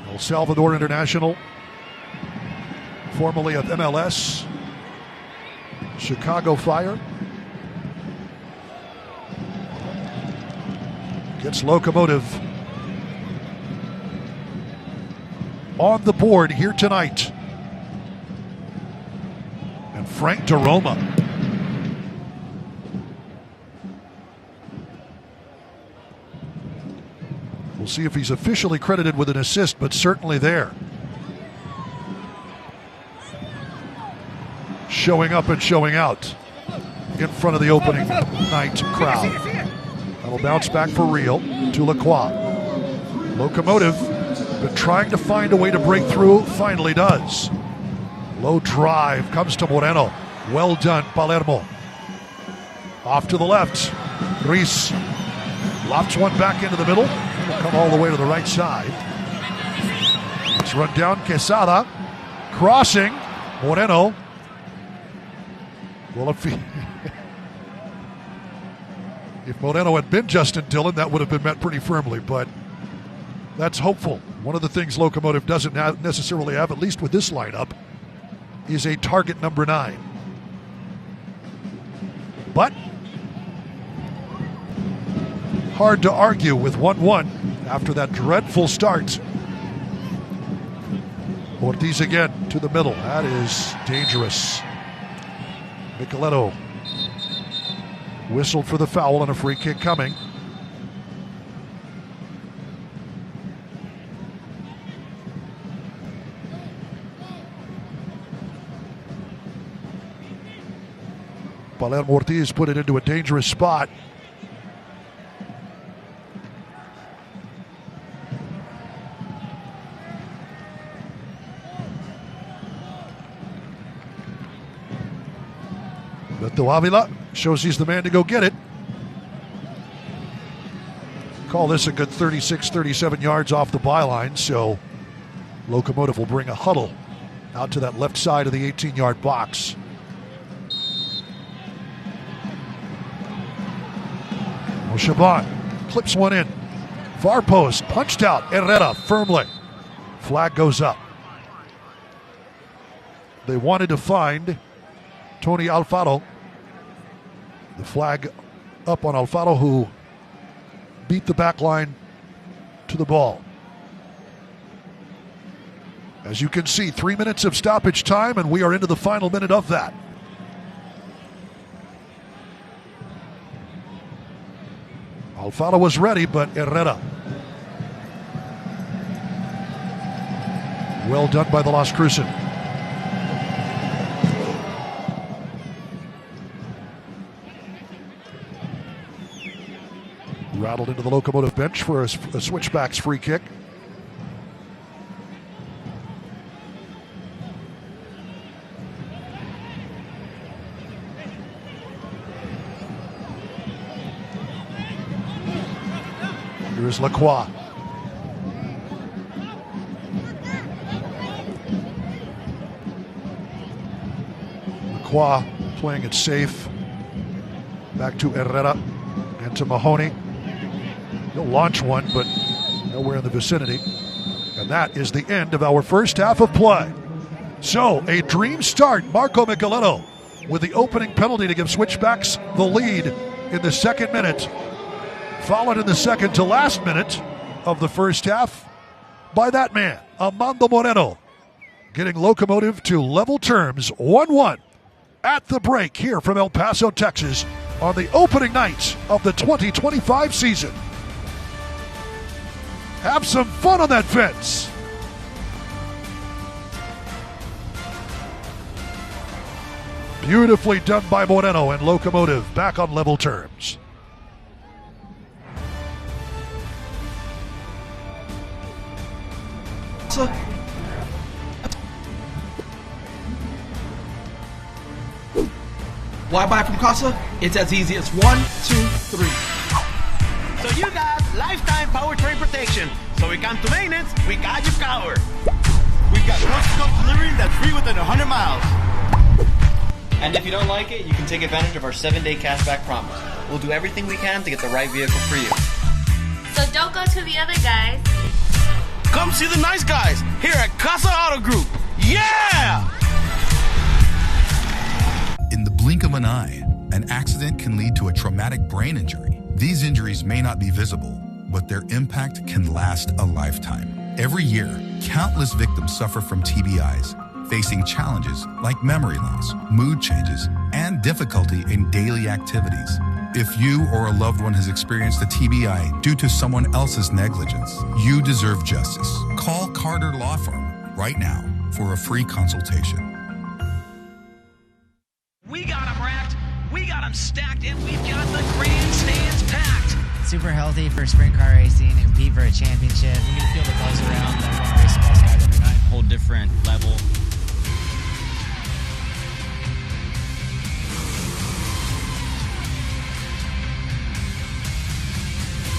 El Salvador international, formerly of MLS, Chicago Fire. Gets Locomotive on the board here tonight. And Frank DeRoma. We'll see if he's officially credited with an assist, but certainly there. Showing up and showing out in front of the opening night crowd. That'll bounce back for Real to Lacroix. Locomotive been trying to find a way to break through, finally does. Low drive comes to Moreno. Well done, Palermo. Off to the left. Ruiz lofts one back into the middle. It'll come all the way to the right side. It's run down Quesada. Crossing. Moreno. Well, if Moreno had been Justin Dillon, that would have been met pretty firmly, but that's hopeful. One of the things Locomotive doesn't necessarily have, at least with this lineup, is a target number 9. But hard to argue with 1-1 after that dreadful start. Ortiz again to the middle. That is dangerous. Micheletto whistled for the foul and a free kick coming. Palermo Ortiz put it into a dangerous spot. Beto Avila shows he's the man to go get it. Call this a good 36, 37 yards off the byline, so Locomotive will bring a huddle out to that left side of the 18-yard box. Shaban clips one in. Far post, punched out. Herrera firmly. Flag goes up. They wanted to find Tony Alfaro. The flag up on Alfaro, who beat the back line to the ball. As you can see, 3 minutes of stoppage time, and we are into the final minute of that. Alfaro was ready, but Herrera. Well done by the Las Cruces. Rattled into the Locomotive bench for a Switchbacks free kick. Here's Lacroix. Lacroix playing it safe. Back to Herrera and to Mahoney. He'll launch one, but nowhere in the vicinity. And that is the end of our first half of play. So, a dream start. Marco Micheletto with the opening penalty to give Switchbacks the lead in the second minute. Followed in the second to last minute of the first half by that man, Armando Moreno, getting Locomotive to level terms 1-1 at the break here from El Paso, Texas on the opening night of the 2025 season. Have some fun on that fence. Beautifully done by Moreno, and Locomotive back on level terms. Why buy from Casa? It's as easy as 1, 2, 3. So you got lifetime powertrain protection. So we come to maintenance, we got you covered. We got coast-to-coast delivery that's free within 100 miles. And if you don't like it, you can take advantage of our 7-day cashback promise. We'll do everything we can to get the right vehicle for you. So don't go to the other guys. Come see the nice guys here at Casa Auto Group. Yeah! In the blink of an eye, an accident can lead to a traumatic brain injury. These injuries may not be visible, but their impact can last a lifetime. Every year, countless victims suffer from TBIs, facing challenges like memory loss, mood changes, and difficulty in daily activities. If you or a loved one has experienced a TBI due to someone else's negligence, you deserve justice. Call Carter Law Firm right now for a free consultation. We got them wrapped, we got them stacked, and we've got the grandstands packed. Super healthy for sprint car racing and compete for a championship. You can feel the buzz around that we want to race the best guys every night. Whole different level.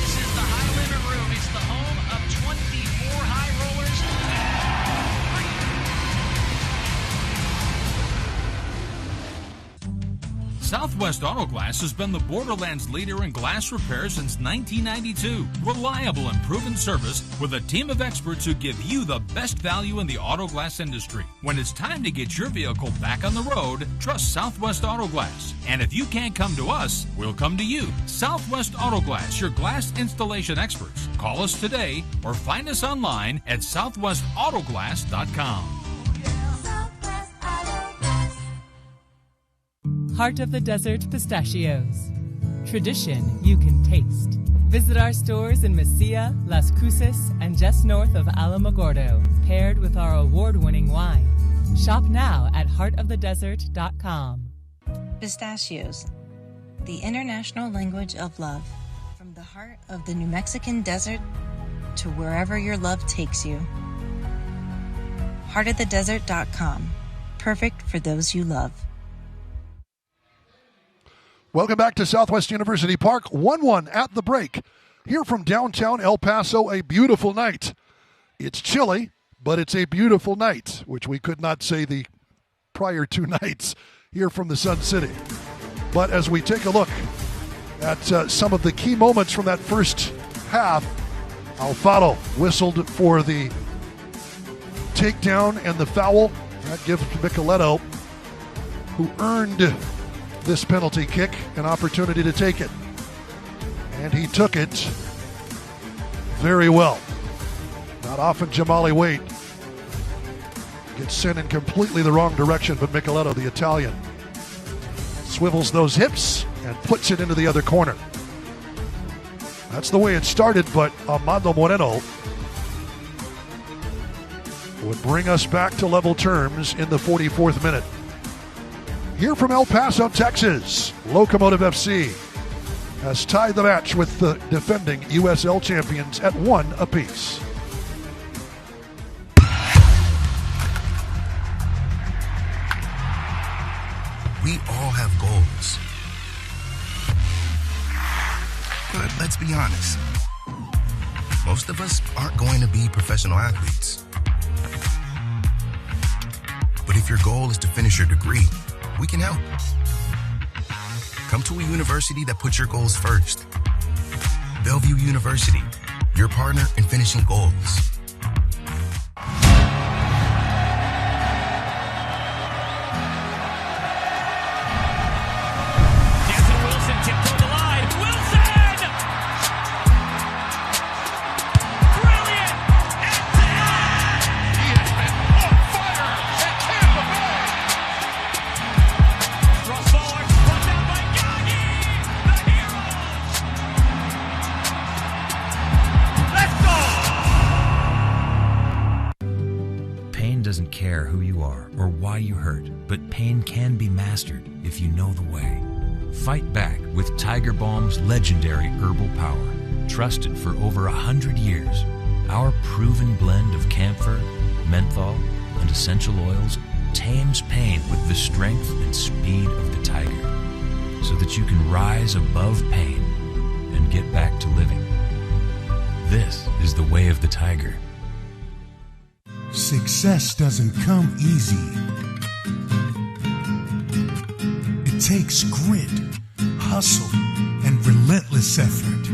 This is the high limit room. It's the home of 24 high rollers. Southwest Auto Glass has been the Borderlands leader in glass repair since 1992. Reliable and proven service with a team of experts who give you the best value in the auto glass industry. When it's time to get your vehicle back on the road, trust Southwest Auto Glass. And if you can't come to us, we'll come to you. Southwest Auto Glass, your glass installation experts. Call us today or find us online at southwestautoglass.com. Heart of the Desert Pistachios. Tradition you can taste. Visit our stores in Mesilla, Las Cruces, and just north of Alamogordo, paired with our award-winning wine. Shop now at heartofthedesert.com. Pistachios, the international language of love. From the heart of the New Mexican desert to wherever your love takes you. Heartofthedesert.com. Perfect for those you love. Welcome back to Southwest University Park. 1-1 at the break. Here from downtown El Paso, a beautiful night. It's chilly, but it's a beautiful night, which we could not say the prior 2 nights here from the Sun City. But as we take a look at some of the key moments from that first half, Alfaro whistled for the takedown and the foul. That gives Micheletto, who earned this penalty kick, an opportunity to take it. And he took it very well. Not often Jamali Waite gets sent in completely the wrong direction, but Micheletto, the Italian, swivels those hips and puts it into the other corner. That's the way it started, but Armando Moreno would bring us back to level terms in the 44th minute. Here from El Paso, Texas, Locomotive FC has tied the match with the defending USL champions at 1 apiece. We all have goals. But let's be honest, most of us aren't going to be professional athletes. But if your goal is to finish your degree, we can help. Come to a university that puts your goals first. Bellevue University, your partner in finishing goals. Doesn't care who you are or why you hurt, but pain can be mastered if you know the way. Fight back with Tiger Balm's legendary herbal power. Trusted for over 100 years, our proven blend of camphor, menthol, and essential oils tames pain with the strength and speed of the tiger, so that you can rise above pain and get back to living. This is the way of the tiger. Success doesn't come easy. It takes grit, hustle, and relentless effort.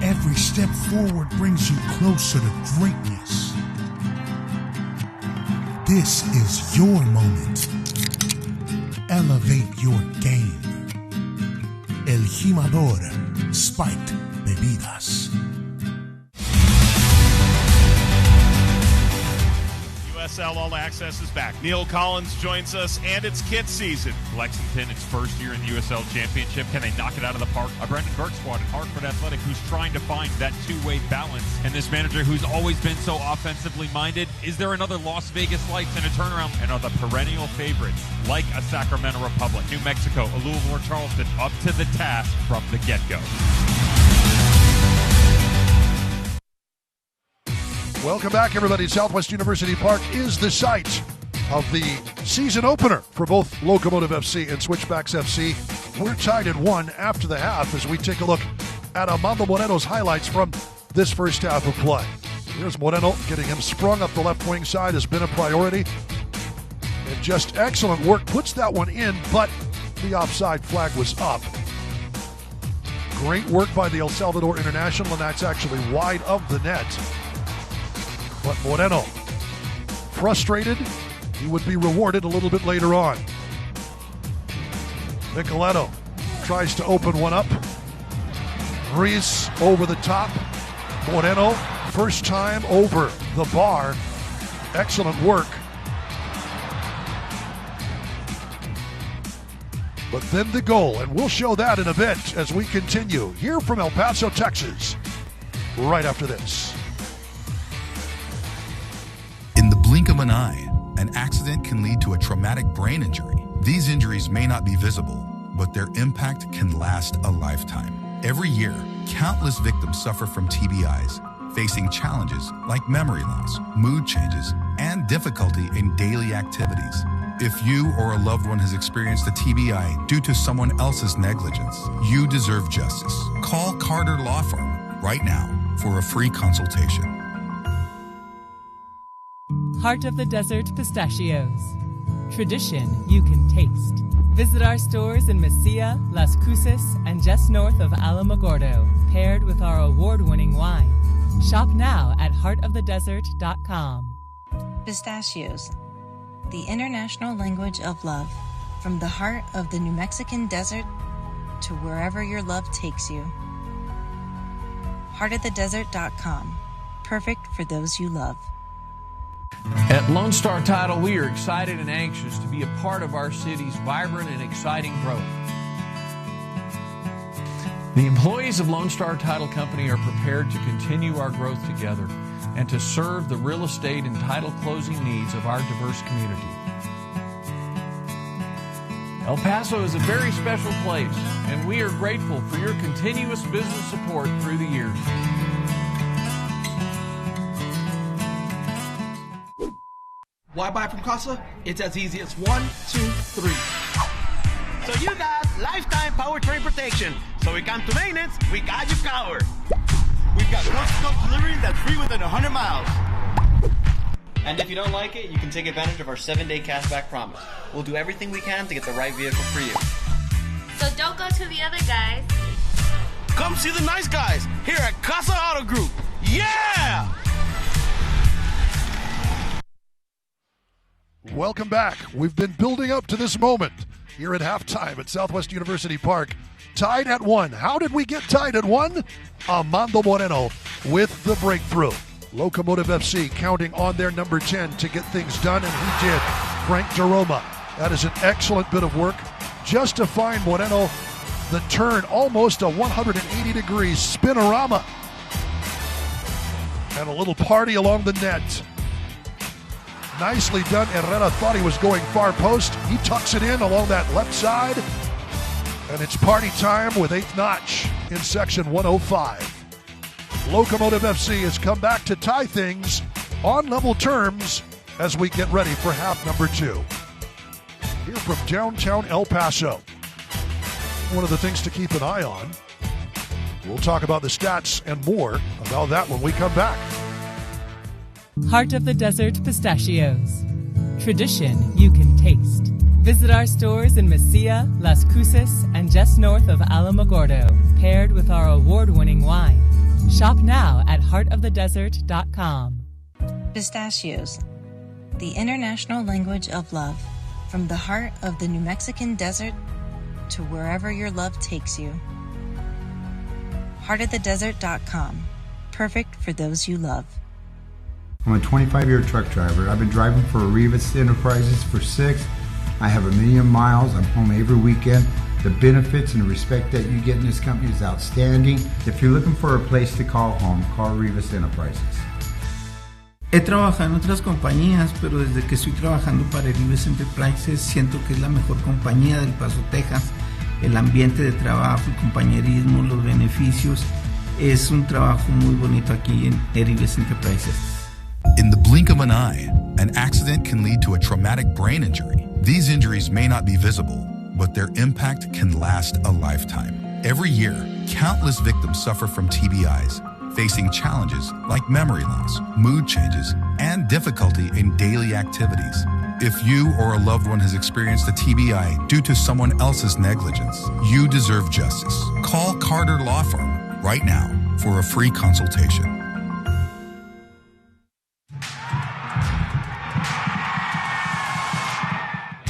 Every step forward brings you closer to greatness. This is your moment. Elevate your game. El Jimador Spiked Bebidas. USL All Access is back. Neil Collins joins us, and it's kit season. Lexington, its first year in the USL Championship. Can they knock it out of the park? A Brendan Burke squad at Hartford Athletic who's trying to find that two-way balance. And this manager who's always been so offensively minded. Is there another Las Vegas Lights and a turnaround? And are the perennial favorites, like a Sacramento Republic, New Mexico, a Louisville or Charleston, up to the task from the get-go? Welcome back, everybody. Southwest University Park is the site of the season opener for both Locomotive FC and Switchbacks FC. We're tied at 1 after the half as we take a look at Armando Moreno's highlights from this first half of play. Here's Moreno. Getting him sprung up the left wing side has been a priority. And just excellent work. Puts that one in, but the offside flag was up. Great work by the El Salvador International, and that's actually wide of the net. But Moreno, frustrated, he would be rewarded a little bit later on. Nicoletto tries to open one up. Ruiz over the top. Moreno, first time over the bar. Excellent work. But then the goal, and we'll show that in a bit as we continue here from El Paso, Texas, right after this. In the blink of an eye, an accident can lead to a traumatic brain injury. These injuries may not be visible, but their impact can last a lifetime. Every year, countless victims suffer from TBIs, facing challenges like memory loss, mood changes, and difficulty in daily activities. If you or a loved one has experienced a TBI due to someone else's negligence, you deserve justice. Call Carter Law Firm right now for a free consultation. Heart of the Desert Pistachios. Tradition you can taste. Visit our stores in Mesilla, Las Cruces, and just north of Alamogordo, paired with our award-winning wine. Shop now at heartofthedesert.com. Pistachios, the international language of love. From the heart of the New Mexican desert to wherever your love takes you. Heartofthedesert.com. Perfect for those you love. At Lone Star Title, we are excited and anxious to be a part of our city's vibrant and exciting growth. The employees of Lone Star Title Company are prepared to continue our growth together and to serve the real estate and title closing needs of our diverse community. El Paso is a very special place, and we are grateful for your continuous business support through the years. Why buy from Casa? It's as easy as 1, 2, 3. So you got lifetime powertrain protection. So we come to maintenance, we got you covered. We've got coast-to-coast delivery that's free within 100 miles. And if you don't like it, you can take advantage of our 7-day cashback promise. We'll do everything we can to get the right vehicle for you. So don't go to the other guys. Come see the nice guys here at Casa Auto Group. Yeah! Welcome back. We've been building up to this moment here at halftime at Southwest University Park. Tied at 1. How did we get tied at 1? Armando Moreno with the breakthrough. Locomotive FC counting on their number 10 to get things done, and he did. Frank DeRoma. That is an excellent bit of work just to find Moreno the turn, almost a 180-degree spinorama. And a little party along the net. Nicely done. Herrera thought he was going far post. He tucks it in along that left side. And it's party time with 8th Notch in section 105. Locomotive FC has come back to tie things on level terms as we get ready for half number 2. Here from downtown El Paso. One of the things to keep an eye on. We'll talk about the stats and more about that when we come back. Heart of the Desert Pistachios. Tradition you can taste. Visit our stores in Mesilla, Las Cruces, and just north of Alamogordo, paired with our award-winning wine. Shop now at heartofthedesert.com. Pistachios, the international language of love. From the heart of the New Mexican desert to wherever your love takes you. Heartofthedesert.com. Perfect for those you love. I'm a 25-year truck driver. I've been driving for Rivas Enterprises for 6. I have 1 million miles. I'm home every weekend. The benefits and the respect that you get in this company is outstanding. If you're looking for a place to call home, call Rivas Enterprises. He trabajado en otras compañías, pero desde que estoy trabajando para Rivas Enterprises siento que es la mejor compañía del Paso, Texas. El ambiente de trabajo, el compañerismo, los beneficios. Es un trabajo muy bonito aquí en Rivas Enterprises. In the blink of an eye, an accident can lead to a traumatic brain injury. These injuries may not be visible, but their impact can last a lifetime. Every year, countless victims suffer from TBIs, facing challenges like memory loss, mood changes, and difficulty in daily activities. If you or a loved one has experienced a TBI due to someone else's negligence, you deserve justice. Call Carter Law Firm right now for a free consultation.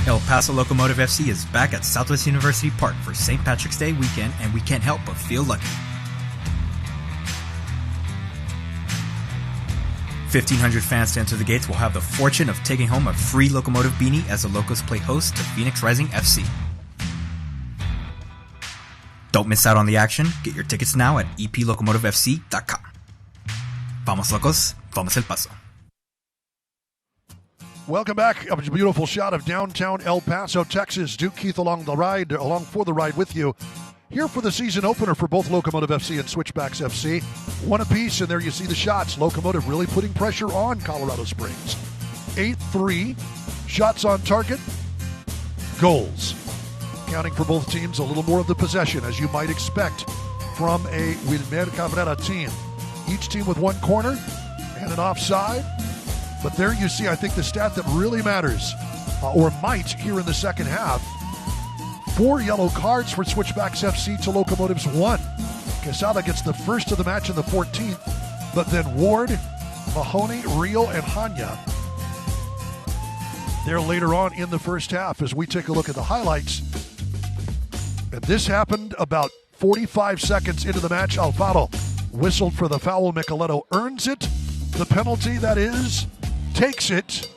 El Paso Locomotive FC is back at Southwest University Park for St. Patrick's Day weekend, and we can't help but feel lucky. 1,500 fans to enter the gates will have the fortune of taking home a free Locomotive beanie as the Locos play host to Phoenix Rising FC. Don't miss out on the action. Get your tickets now at eplocomotivefc.com. Vamos Locos, vamos El Paso. Welcome back. A beautiful shot of downtown El Paso, Texas. Duke Keith along for the ride with you. Here for the season opener for both Locomotive FC and Switchbacks FC. One apiece, and there you see the shots. Locomotive really putting pressure on Colorado Springs. 8-3, shots on target, goals. Counting for both teams a little more of the possession, as you might expect from a Wilmer Cabrera team. Each team with one corner and an offside. But there you see, I think, the stat that really matters, or might here in the second half. 4 yellow cards for Switchbacks FC to Locomotive's 1. Quesada gets the first of the match in the 14th, but then Ward, Mahoney, Rio, and Hanya. They're later on in the first half as we take a look at the highlights. And this happened about 45 seconds into the match. Alfaro whistled for the foul. Micheletto earns it. The penalty, that is, takes it.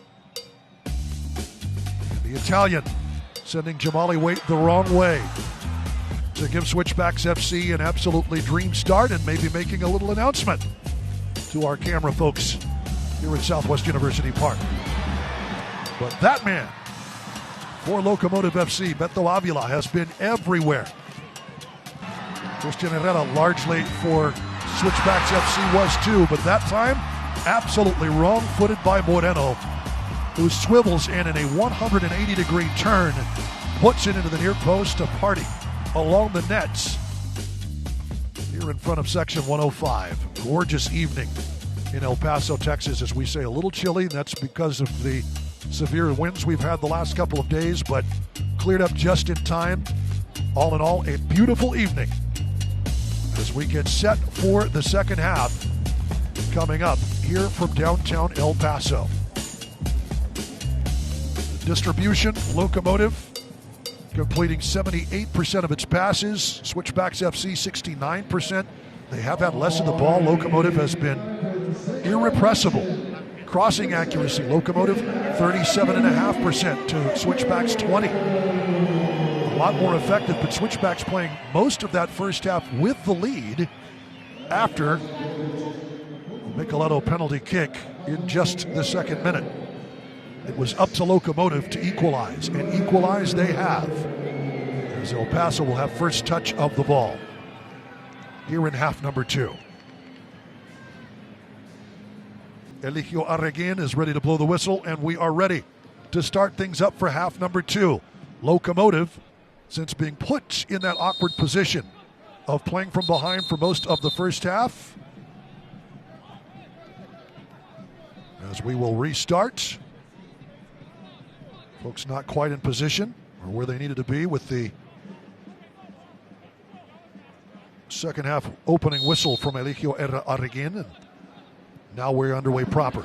The Italian sending Jamali Waite the wrong way to give Switchbacks FC an absolutely dream start, and maybe making a little announcement to our camera folks here at Southwest University Park. But that man for Locomotive FC, Beto Avila, has been everywhere. Christian Herrera largely for Switchbacks FC was too, but that time absolutely wrong-footed by Moreno, who swivels in a 180-degree turn, puts it into the near post to Party along the nets here in front of Section 105. Gorgeous evening in El Paso, Texas, as we say, a little chilly. That's because of the severe winds we've had the last couple of days, but cleared up just in time. All in all, a beautiful evening as we get set for the second half coming up here from downtown El Paso. The distribution, Locomotive completing 78% of its passes. Switchbacks FC 69%. They have had less of the ball. Locomotive has been irrepressible. Crossing accuracy, Locomotive 37.5% to Switchbacks 20. A lot more effective, but Switchbacks playing most of that first half with the lead after Micheletto penalty kick in just the second minute. It was up to Locomotive to equalize, and equalize they have, as El Paso will have first touch of the ball here in half number 2. Eligio Arreguin is ready to blow the whistle, and we are ready to start things up for half number 2. Locomotive, since being put in that awkward position of playing from behind for most of the first half, as we will restart. Folks not quite in position or where they needed to be with the second half opening whistle from Eligio Arreguin, and now we're underway proper.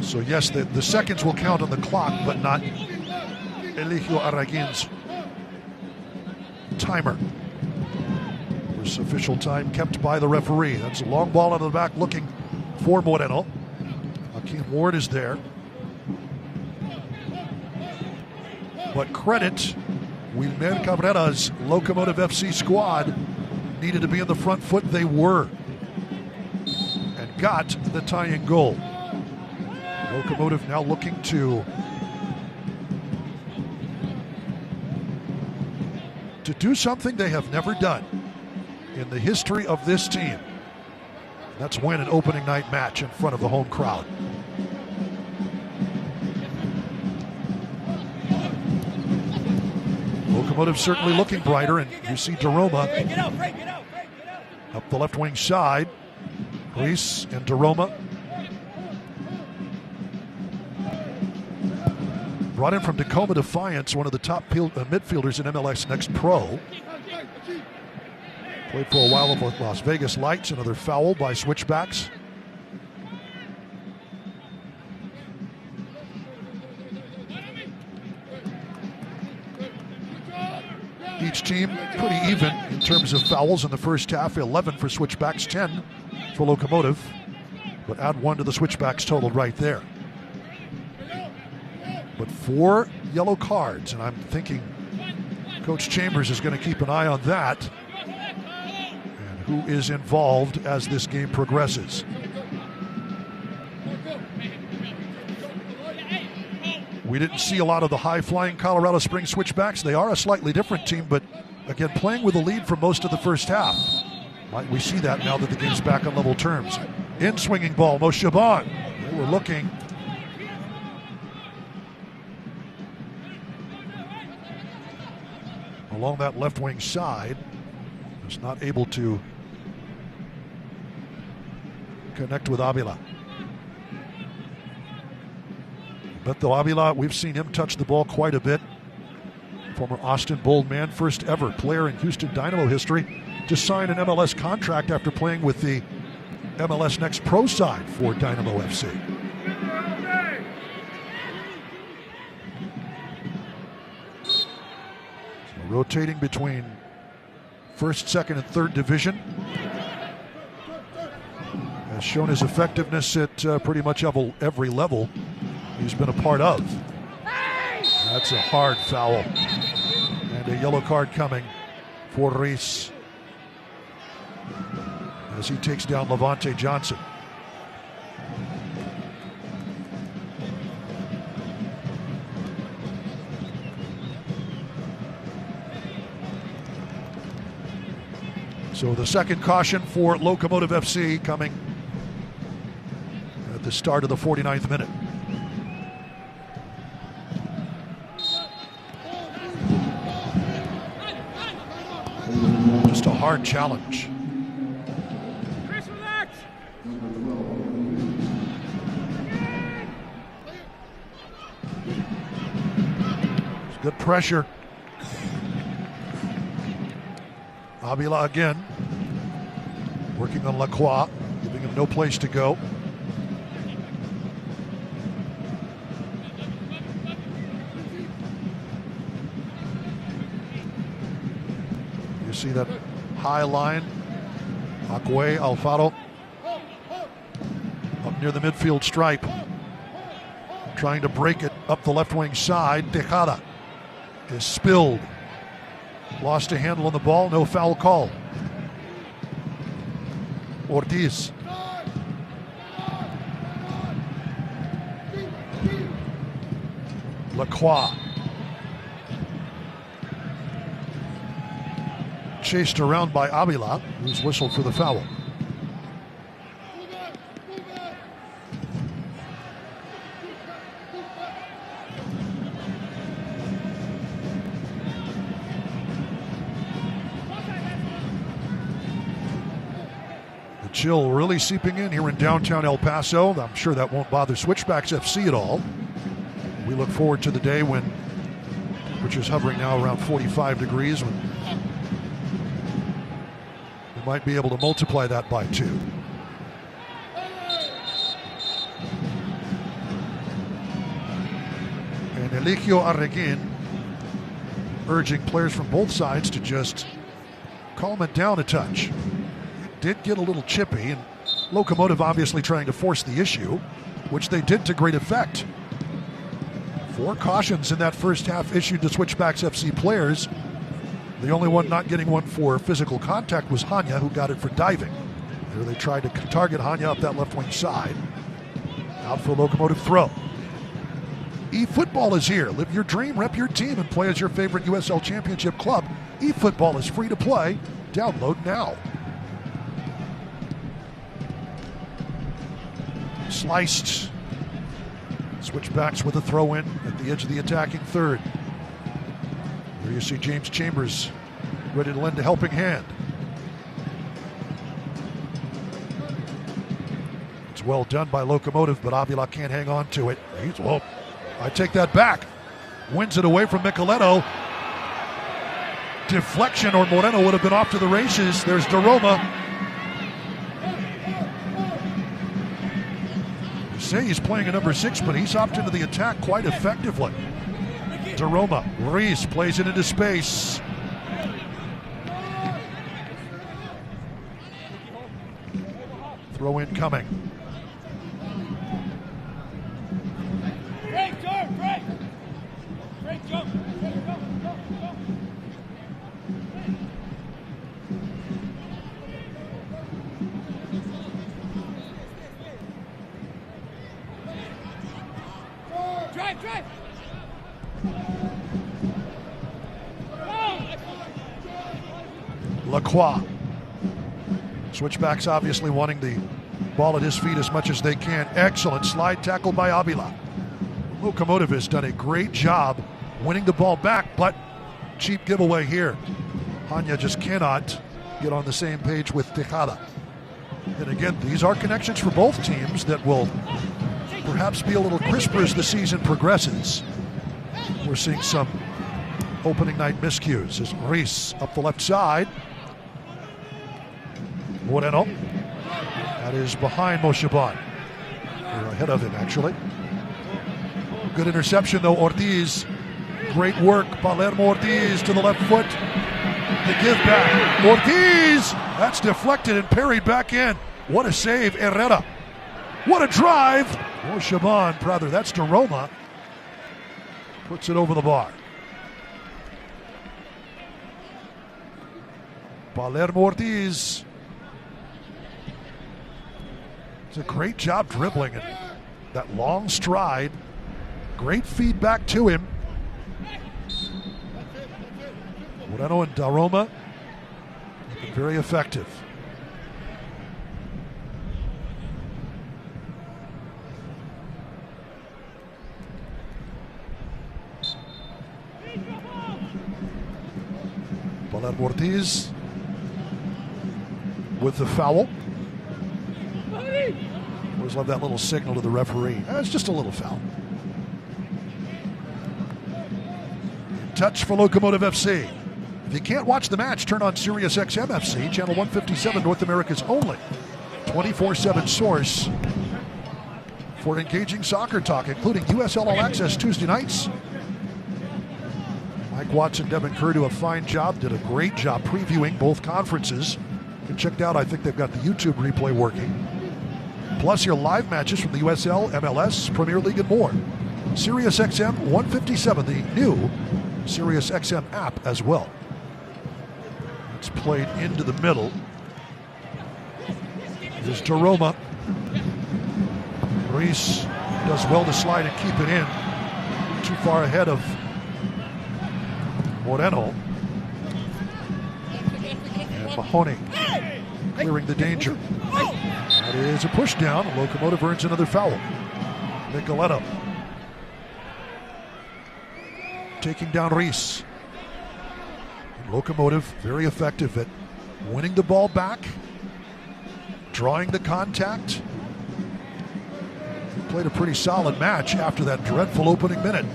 So yes, the seconds will count on the clock, but not Eligio Arreguin's timer. This official time kept by the referee. That's a long ball out of the back looking for Moreno. Joaquin Ward is there. But credit, Wilmer Cabrera's Locomotive FC squad needed to be in the front foot. They were. And got the tying goal. Locomotive now looking to do something they have never done in the history of this team. That's win an opening night match in front of the home crowd. Locomotive certainly looking brighter, and you see Daroma up the left wing side. Ruiz and Daroma. Brought in from Tacoma Defiance, one of the top midfielders in MLS Next Pro. Played for a while with Las Vegas Lights. Another foul by Switchbacks. Each team pretty even in terms of fouls in the first half. 11 for Switchbacks, 10 for Locomotive. But add 1 to the Switchbacks total right there. But 4 yellow cards, and I'm thinking Coach Chambers is going to keep an eye on that. And who is involved as this game progresses. We didn't see a lot of the high-flying Colorado Springs Switchbacks. They are a slightly different team, but again, playing with a lead for most of the first half. Might we see that now that the game's back on level terms. In-swinging ball, Mo Shaban. They were looking. Along that left wing side, was not able to connect with Avila. Beto Avila, we've seen him touch the ball quite a bit. Former Austin Bold man, first ever player in Houston Dynamo history to sign an MLS contract after playing with the MLS Next Pro side for Dynamo FC. Rotating between first, second, and third division. Has shown his effectiveness at pretty much every level he's been a part of. That's a hard foul. And a yellow card coming for Ruiz as he takes down Levante Johnson. So the second caution for Locomotive FC coming at the start of the 49th minute. Just a hard challenge. It's good pressure. Avila again, working on Lacroix, giving him no place to go. You see that high line, Acque, Alfaro, up near the midfield stripe, trying to break it up the left wing side. Tejada is spilled. Lost a handle on the ball, no foul call. Ortiz. Lacroix. Chased around by Avila, who's whistled for the foul. chill really seeping in here in downtown El Paso. I'm sure that won't bother Switchbacks FC at all. We look forward to the day when, which is hovering now around 45 degrees, when we might be able to multiply that by 2. And Eligio Arreguin urging players from both sides to just calm it down a touch. It did get a little chippy, and Locomotive obviously trying to force the issue, which they did to great effect. 4 cautions in that first half issued to Switchbacks FC players. The only one not getting one for physical contact was Hanya, who got it for diving. There they tried to target Hanya up that left wing side. Out for a Locomotive throw. eFootball is here. Live your dream, rep your team, and play as your favorite USL Championship club. eFootball is free to play. Download now. Sliced. Switchbacks with a throw in at the edge of the attacking third. There you see James Chambers ready to lend a helping hand. It's well done by Locomotive, but Avila can't hang on to it. I take that back. Wins it away from Micheletto. Deflection, or Moreno would have been off to the races. There's DeRoma. You say he's playing a number 6, but he's hopped into the attack quite effectively. DeRoma. Reese plays it into space. Throw in coming. Lacroix. Switchbacks obviously wanting the ball at his feet as much as they can. Excellent slide tackle by Avila. Locomotive has done a great job winning the ball back, but cheap giveaway here. Hanya just cannot get on the same page with Tejada. And again, these are connections for both teams that will perhaps be a little crisper as the season progresses. We're seeing some opening night miscues as Reese up the left side. Moreno. That is behind Moshaban. Or ahead of him, actually. Good interception, though. Ortiz. Great work. Palermo Ortiz to the left foot. The give back. Ortiz! That's deflected and parried back in. What a save, Herrera. What a drive. Moshaban, rather, that's DeRoma. Puts it over the bar. Palermo Ortiz. It's a great job dribbling and that long stride. Great feedback to him. Moreno and DeRoma have been very effective. Palermo Ortiz with the foul. Always love that little signal to the referee. It's just a little foul. Touch for Locomotive FC. If you can't watch the match, turn on Sirius XM FC, channel 157, North America's only 24/7 source for engaging soccer talk, including USL All Access Tuesday nights. Mike Watson, Devin Kerr do a fine job, did a great job previewing both conferences. And checked out, I think they've got the YouTube replay working. Plus your live matches from the USL, MLS, Premier League, and more. Sirius XM 157, the new Sirius XM app as well. It's played into the middle. There's DeRoma. Reese does well to slide and keep it in. Too far ahead of Moreno. And Mahoney clearing the danger. That is a push down. Locomotive earns another foul. Micheletto taking down Reese. Locomotive very effective at winning the ball back, drawing the contact. Played a pretty solid match after that dreadful opening minute.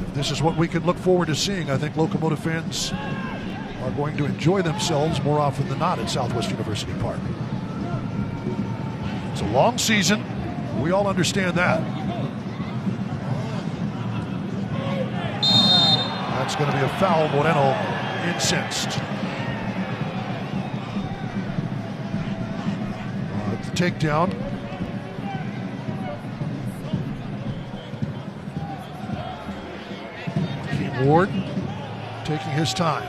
If this is what we can look forward to seeing, I think Locomotive fans are going to enjoy themselves more often than not at Southwest University Park. It's a long season. We all understand that. That's going to be a foul. Moreno incensed. The takedown. Keem Ward taking his time.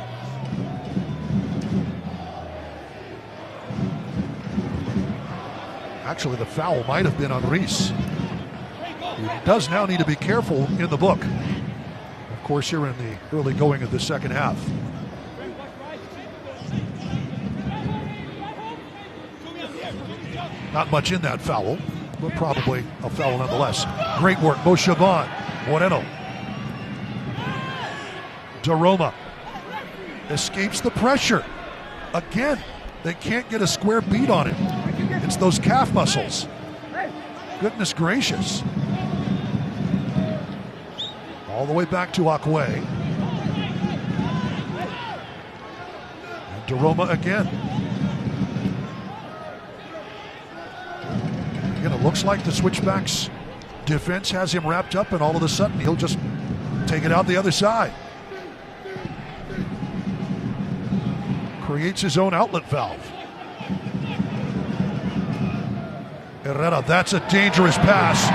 Actually, the foul might have been on Reese. He does now need to be careful in the book. Of course, here in the early going of the second half. Not much in that foul, but probably a foul nonetheless. Great work, Mo Shaban. Moreno. DeRoma escapes the pressure. Again, they can't get a square beat on him. It's those calf muscles. Goodness gracious. All the way back to Akwe. And DeRoma again. Again, it looks like the Switchbacks defense has him wrapped up, and all of a sudden he'll just take it out the other side. Creates his own outlet valve. Herrera, that's a dangerous pass.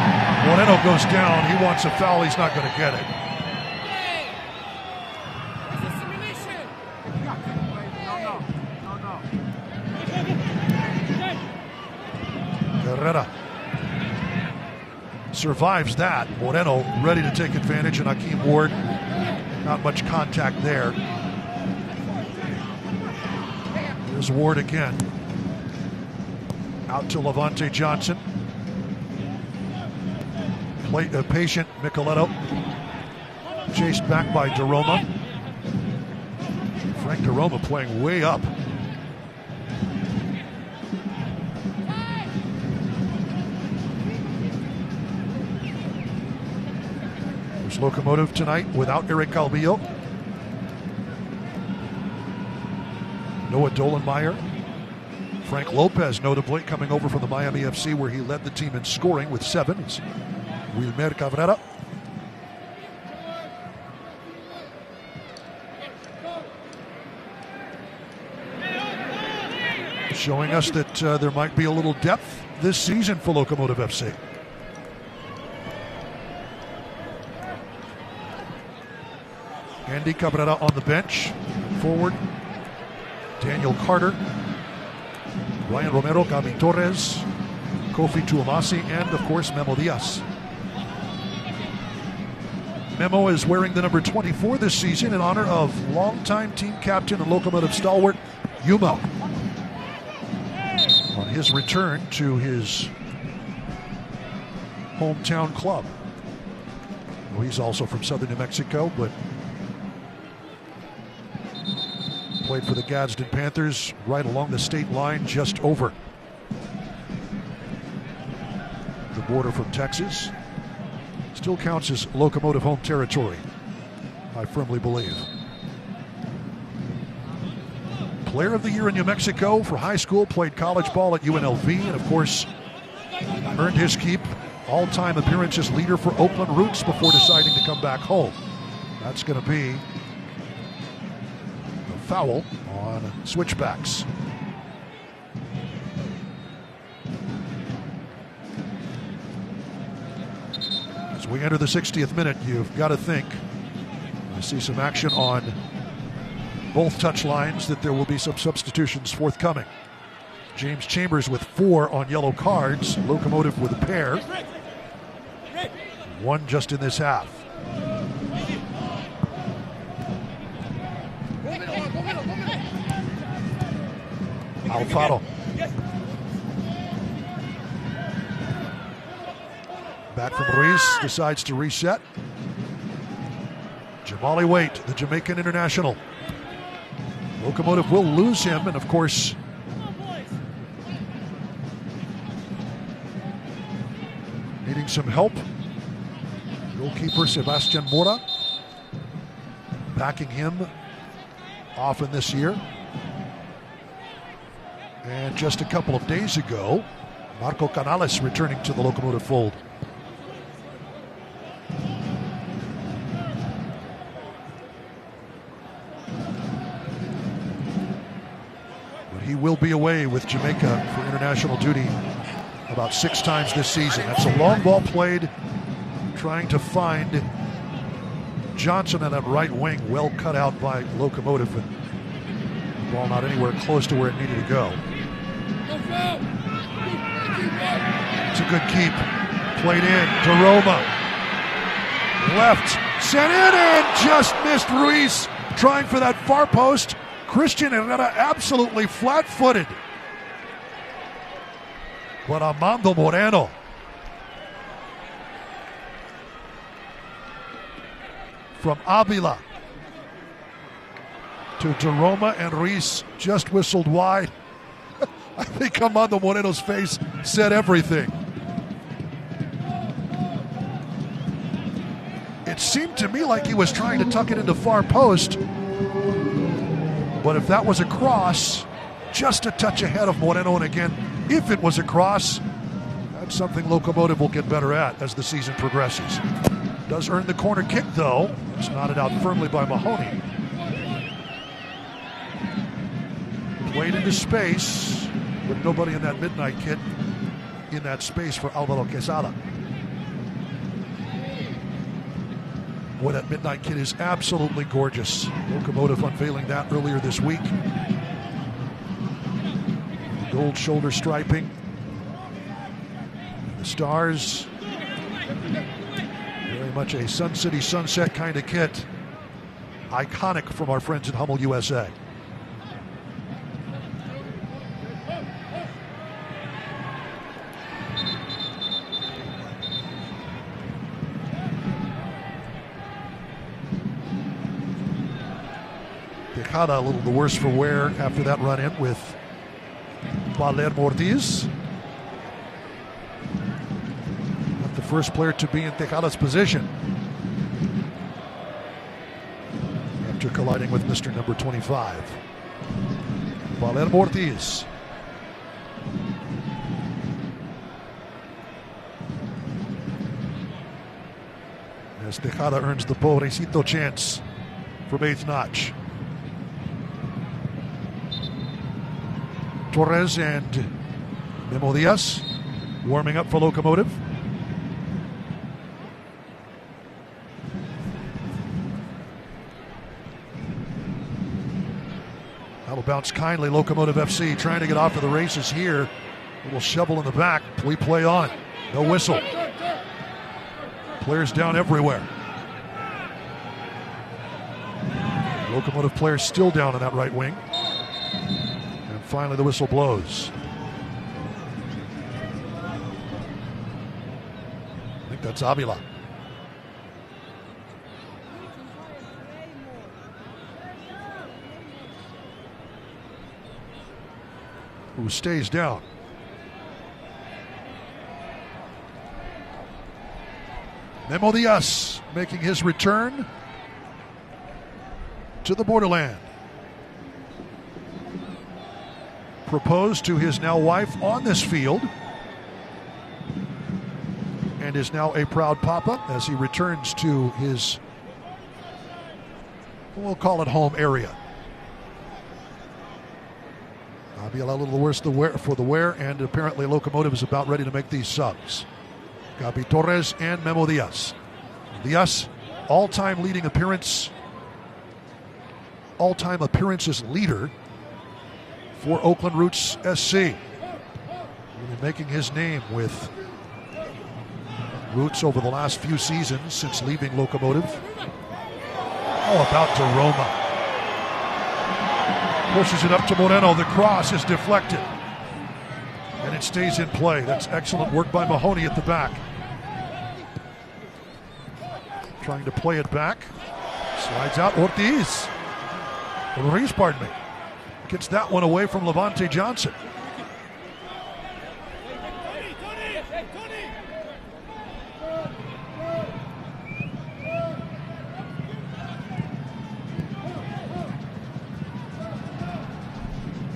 Moreno goes down. He wants a foul. He's not going to get it. Herrera survives that. Moreno ready to take advantage, and Hakeem Ward, not much contact there. Here's Ward again. Out to Levante Johnson. Patient Micheletto. Chased back by DeRoma. Frank DeRoma playing way up. There's Locomotive tonight without Eric Calvillo. Noah Dolenmeyer. Frank Lopez, notably, coming over from the Miami FC, where he led the team in scoring with 7. It's Wilmer Cabrera. Showing us that there might be a little depth this season for Locomotive FC. Andy Cabrera on the bench. Forward, Daniel Carter. Ryan Romero, Gabi Torres, Kofi Tuamasi, and of course Memo Diaz. Memo is wearing the number 24 this season in honor of longtime team captain and Locomotive stalwart Yuma. On his return to his hometown club. Well, he's also from southern New Mexico, but played for the Gadsden Panthers right along the state line, just over the border from Texas. Still counts as Locomotive home territory, I firmly believe. Player of the Year in New Mexico for high school, played college ball at UNLV, and of course earned his keep all-time appearances leader for Oakland Roots before deciding to come back home. That's going to be foul on Switchbacks. As we enter the 60th minute, you've got to think, I see some action on both touch lines, that there will be some substitutions forthcoming. James Chambers with 4 on yellow cards, Locomotive with a pair. 1 just in this half. Alfaro. Back from Ruiz, decides to reset. Jamali Waite, the Jamaican international. Locomotive will lose him, and of course, needing some help. Goalkeeper Sebastian Mora backing him often this year. And just a couple of days ago, Marco Canales returning to the Locomotive fold. But he will be away with Jamaica for international duty about 6 times this season. That's a long ball played, trying to find Johnson at that right wing, well cut out by Locomotive, and the ball not anywhere close to where it needed to go. It's a good keep. Played in to Roma. Left, sent in, and just missed Ruiz. Trying for that far post. Christian Herrera absolutely flat-footed. But Armando Moreno from Avila to Roma, and Ruiz just whistled wide. I think Armando Moreno's face said everything. It seemed to me like he was trying to tuck it into far post, but if that was a cross, just a touch ahead of Moreno, and again, if it was a cross, that's something Locomotive will get better at as the season progresses. Does earn the corner kick, though. It's knotted out firmly by Mahoney. Played into space, but nobody in that midnight kit in that space for Alvaro Quesada. Boy, that midnight kit is absolutely gorgeous. Locomotive unveiling that earlier this week. The gold shoulder striping. The stars. Very much a Sun City Sunset kind of kit. Iconic from our friends at Hummel USA. Tejada a little the worse for wear after that run-in with Palermo Ortiz. Not the first player to be in Tejada's position after colliding with Mr. Number 25. Palermo Ortiz. As Tejada earns the pobrecito chance from 8th notch. Torres and Memo Diaz warming up for Locomotive. That'll bounce kindly. Locomotive FC trying to get off to the races here. A little shovel in the back. We play on. No whistle. Players down everywhere. Locomotive players still down on that right wing. Finally, the whistle blows. I think that's Avila. Who stays down. Memo Diaz making his return to the borderland. Proposed to his now wife on this field, and is now a proud papa as he returns to his, we'll call it home area. Avila a little worse for the wear, and apparently Locomotive is about ready to make these subs. Gabi Torres and Memo Diaz. Diaz, all-time appearances leader for Oakland Roots SC. Really making his name with Roots over the last few seasons since leaving Locomotive. How about to Roma? Pushes it up to Moreno. The cross is deflected. And it stays in play. That's excellent work by Mahoney at the back. Trying to play it back. Slides out Ortiz. Ruiz, pardon me. Gets that one away from Levante Johnson.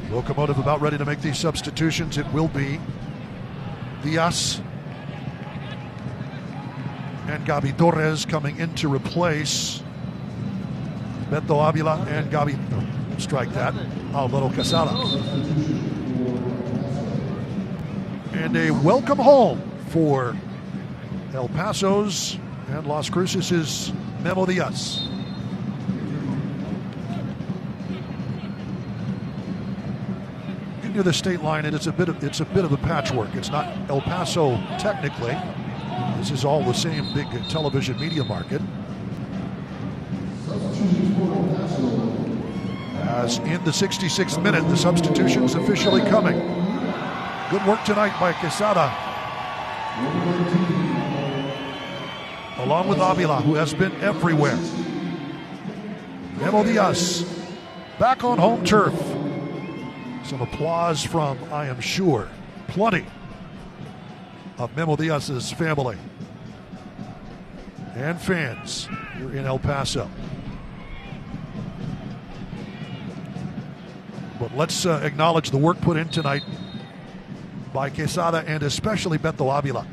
Locomotive about ready to make these substitutions. It will be Diaz and Gabi Torres coming in to replace Beto Avila and Gabi. Strike that. Alvaro Quesada. And a welcome home for El Paso's and Las Cruces' Memo Diaz. Near the state line, and it's a bit of a patchwork. It's not El Paso technically. This is all the same big television media market. As in the 66th minute, the substitution's officially coming. Good work tonight by Quesada, along with Avila, who has been everywhere. Memo Diaz back on home turf. Some applause from, I am sure, plenty of Memo Diaz's family and fans here in El Paso. But let's acknowledge the work put in tonight by Quesada and especially Beto Avila.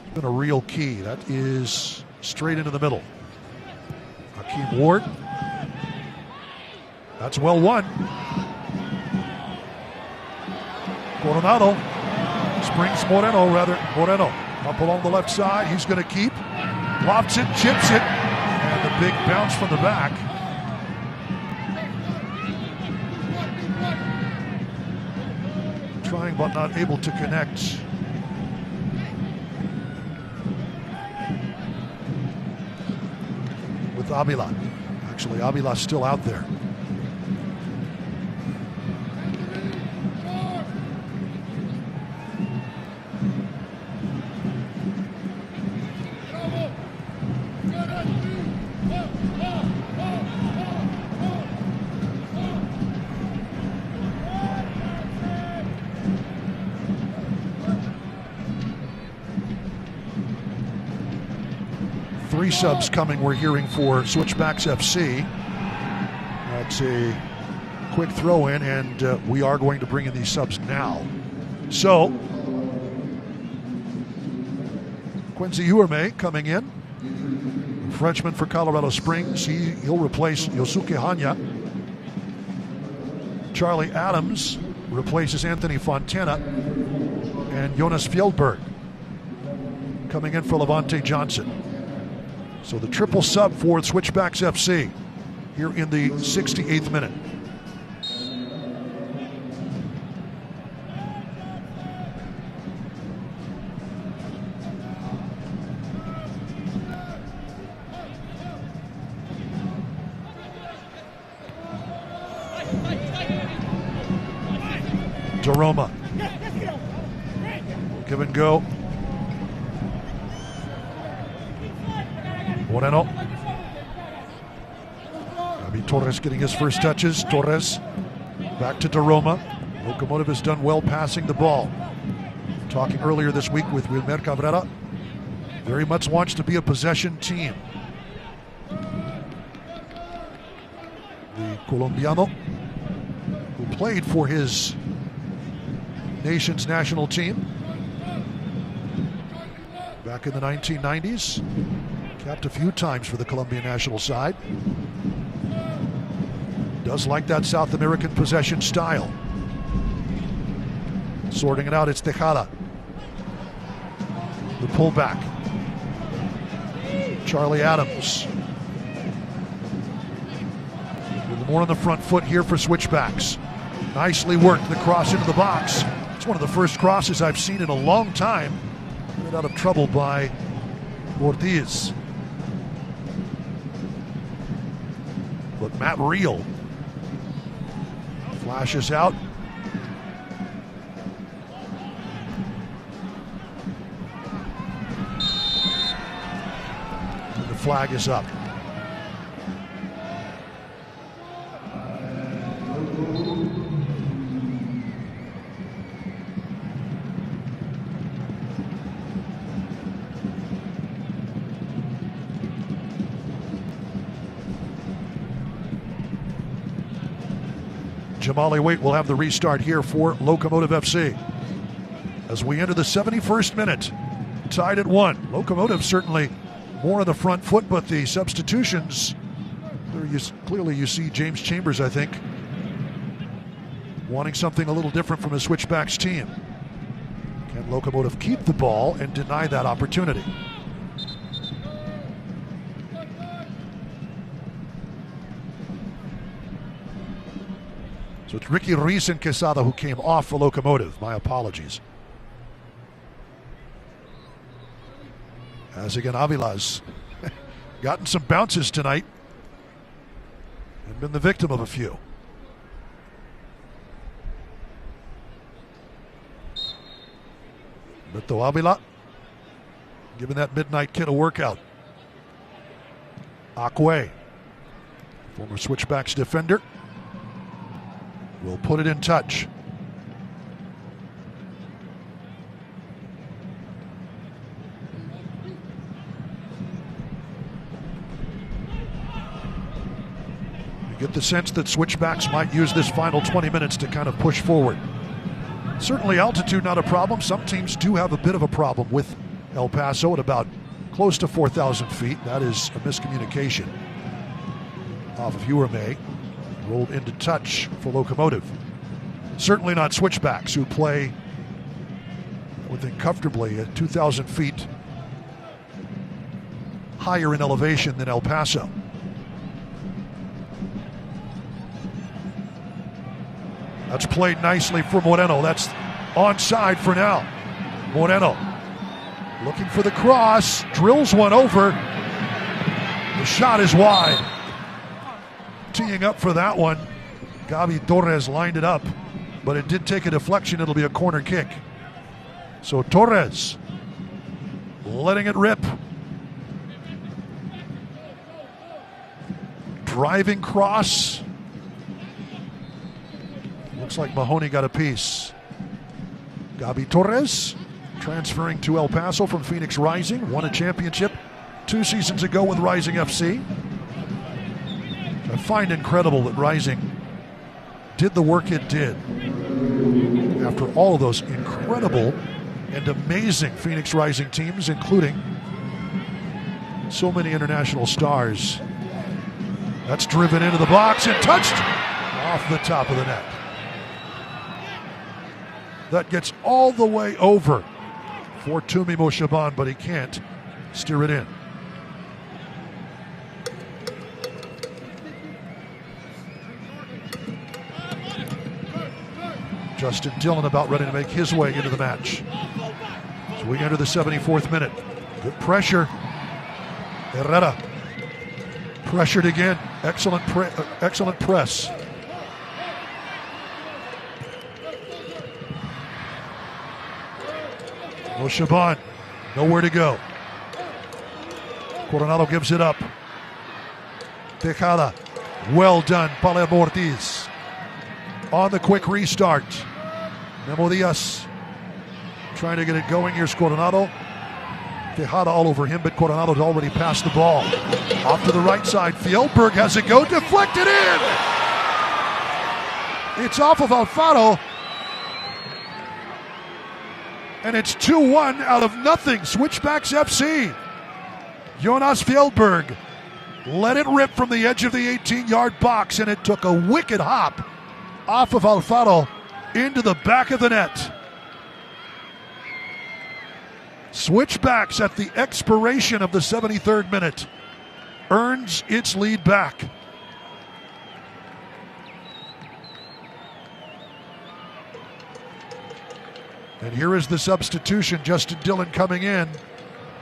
It's been a real key. That is straight into the middle. Hakeem Ward. That's well won. Coronado springs Moreno up along the left side. He's going to keep. Lofts it, chips it, and the big bounce from the back. Trying but not able to connect. With Avila. Actually, Avila's still out there. Three subs coming, we're hearing, for Switchbacks FC. That's a quick throw in, and we are going to bring in these subs now. So, Quincy Uerme coming in. Frenchman for Colorado Springs. He'll replace Yosuke Hanya. Charlie Adams replaces Anthony Fontana. And Jonas Fjellberg coming in for Levante Johnson. So the triple sub for Switchbacks FC here in the 68th minute. Daroma. Give and go. Moreno. Gabi Torres getting his first touches. Torres back to Daroma. Locomotive has done well passing the ball. Talking earlier this week with Wilmer Cabrera. Very much wants to be a possession team. The Colombiano, who played for his nation's national team back in the 1990s. Capped a few times for the Colombian national side. Does like that South American possession style. Sorting it out, it's Tejada. The pullback. Charlie Adams. With more on the front foot here for Switchbacks. Nicely worked, the cross into the box. It's one of the first crosses I've seen in a long time. Get out of trouble by Ortiz. But Matt Reel flashes out. And the flag is up. Jamali Waite will have the restart here for Locomotive FC. As we enter the 71st minute, tied at 1. Locomotive certainly more on the front foot, but the substitutions, clearly you see James Chambers, I think, wanting something a little different from his Switchbacks team. Can Locomotive keep the ball and deny that opportunity? So it's Ricky Reis and Quesada who came off for Locomotive. My apologies. As again, Avila's gotten some bounces tonight and been the victim of a few. Beto Avila giving that midnight kid a workout. Akwe, former Switchbacks defender, will put it in touch. You get the sense that Switchbacks might use this final 20 minutes to kind of push forward. Certainly altitude not a problem. Some teams do have a bit of a problem with El Paso at about close to 4,000 feet. That is a miscommunication off of Urume. Rolled into touch for Locomotive. Certainly not Switchbacks, who play, I would think, comfortably at 2,000 feet higher in elevation than El Paso. That's played nicely for Moreno. That's onside for now. Moreno looking for the cross, drills one over. The shot is wide. Teeing up for that one, Gabi Torres lined it up, but it did take a deflection. It'll be a corner kick. So Torres letting it rip. Driving cross. Looks like Mahoney got a piece. Gabi Torres transferring to El Paso from Phoenix Rising. Won a championship 2 seasons ago with Rising FC. I find incredible that Rising did the work it did after all of those incredible and amazing Phoenix Rising teams, including so many international stars. That's driven into the box and touched off the top of the net. That gets all the way over for Tumi Moshaban, but he can't steer it in. Justin Dillon about ready to make his way into the match. So we enter the 74th minute. Good pressure. Herrera pressured again. Excellent press. Moshaban, nowhere to go. Coronado gives it up. Tejada, well done. Palermo Ortiz on the quick restart. Memo Diaz trying to get it going. Here's Coronado. Tejada all over him, but Coronado's already passed the ball. Off to the right side. Fjellberg has it go. Deflected in. It's off of Alfaro. And it's 2-1 out of nothing. Switchbacks FC. Jonas Fjellberg let it rip from the edge of the 18-yard box, and it took a wicked hop off of Alfaro into the back of the net. Switchbacks at the expiration of the 73rd minute earns its lead back. And here is the substitution. Justin Dillon coming in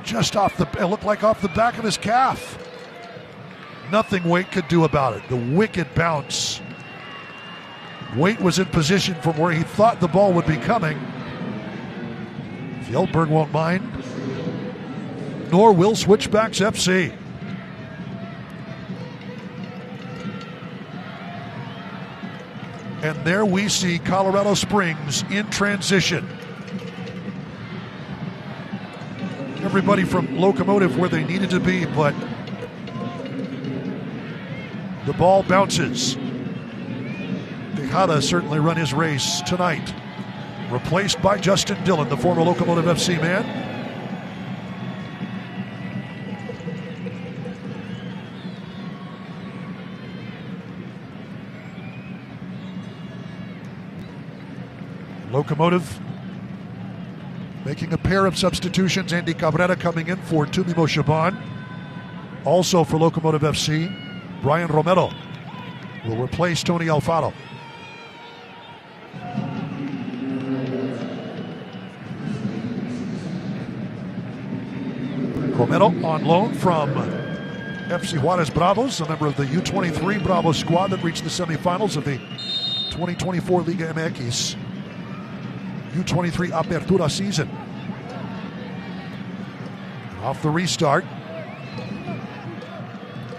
just off the, it looked like off the back of his calf. Nothing Waite could do about it. The wicked bounce. Waite was in position from where he thought the ball would be coming. Fjellberg won't mind, nor will Switchbacks FC. And there we see Colorado Springs in transition. Everybody from Locomotive where they needed to be, but the ball bounces. Tejada certainly run his race tonight. Replaced by Justin Dillon, the former Locomotive FC man. Locomotive making a pair of substitutions. Andy Cabrera coming in for Tumimo Shaban. Also for Locomotive FC, Brian Romero will replace Tony Alfaro. Romero on loan from FC Juarez Bravos, a member of the U23 Bravos squad that reached the semifinals of the 2024 Liga MX U23 Apertura season. Off the restart,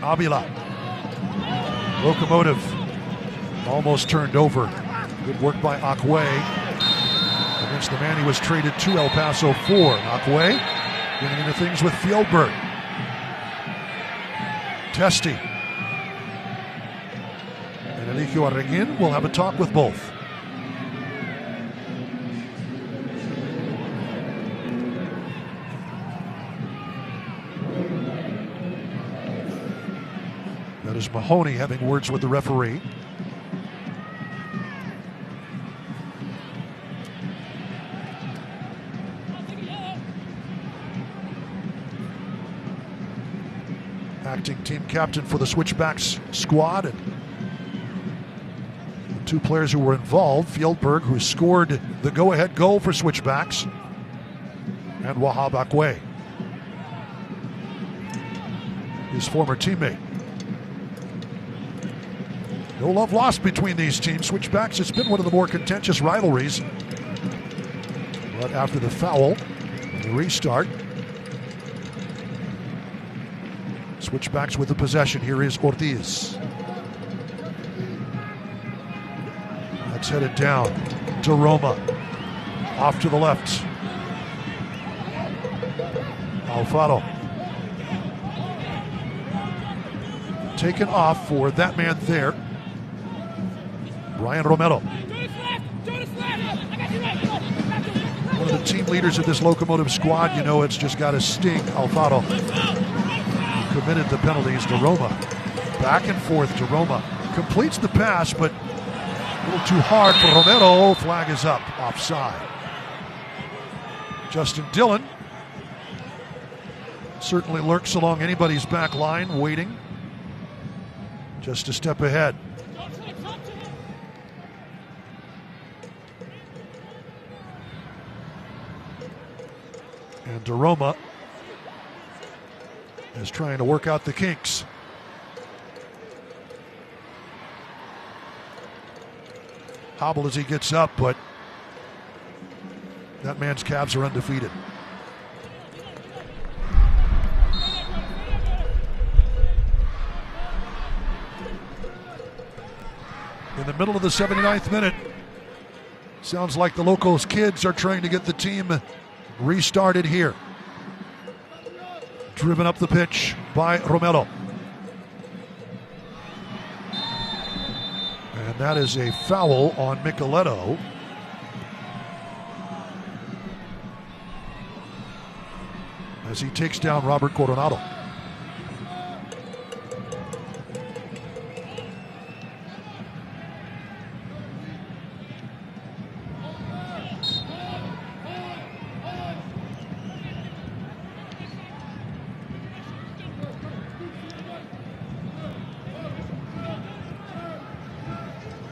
Avila. Locomotive almost turned over. Good work by Akwe against the man he was traded to El Paso for. Akwe getting into things with Fjellberg. Testi and Eligio Arreguin will have a talk with both. That is Mahoney having words with the referee. Acting team captain for the Switchbacks squad, and the two players who were involved, Fjellberg, who scored the go-ahead goal for Switchbacks, and Wahab Akwe, his former teammate. No love lost between these teams. Switchbacks, it's been one of the more contentious rivalries. But after the foul, the restart, Switchbacks with the possession. Here is Ortiz. That's headed down to Roma. Off to the left. Alfaro. Taken off for that man there. Brian Romero. One of the team leaders of this Locomotive squad. You know, it's just got to sting. Alfaro committed the penalties to Roma. Back and forth to Roma. Completes the pass, but a little too hard for Romero. Flag is up. Offside. Justin Dillon certainly lurks along anybody's back line, waiting just a step ahead. And Roma is trying to work out the kinks. Hobble as he gets up, but that man's Cavs are undefeated. In the middle of the 79th minute, sounds like the Locos kids are trying to get the team restarted here. Driven up the pitch by Romero. And that is a foul on Micheletto. As he takes down Robert Coronado.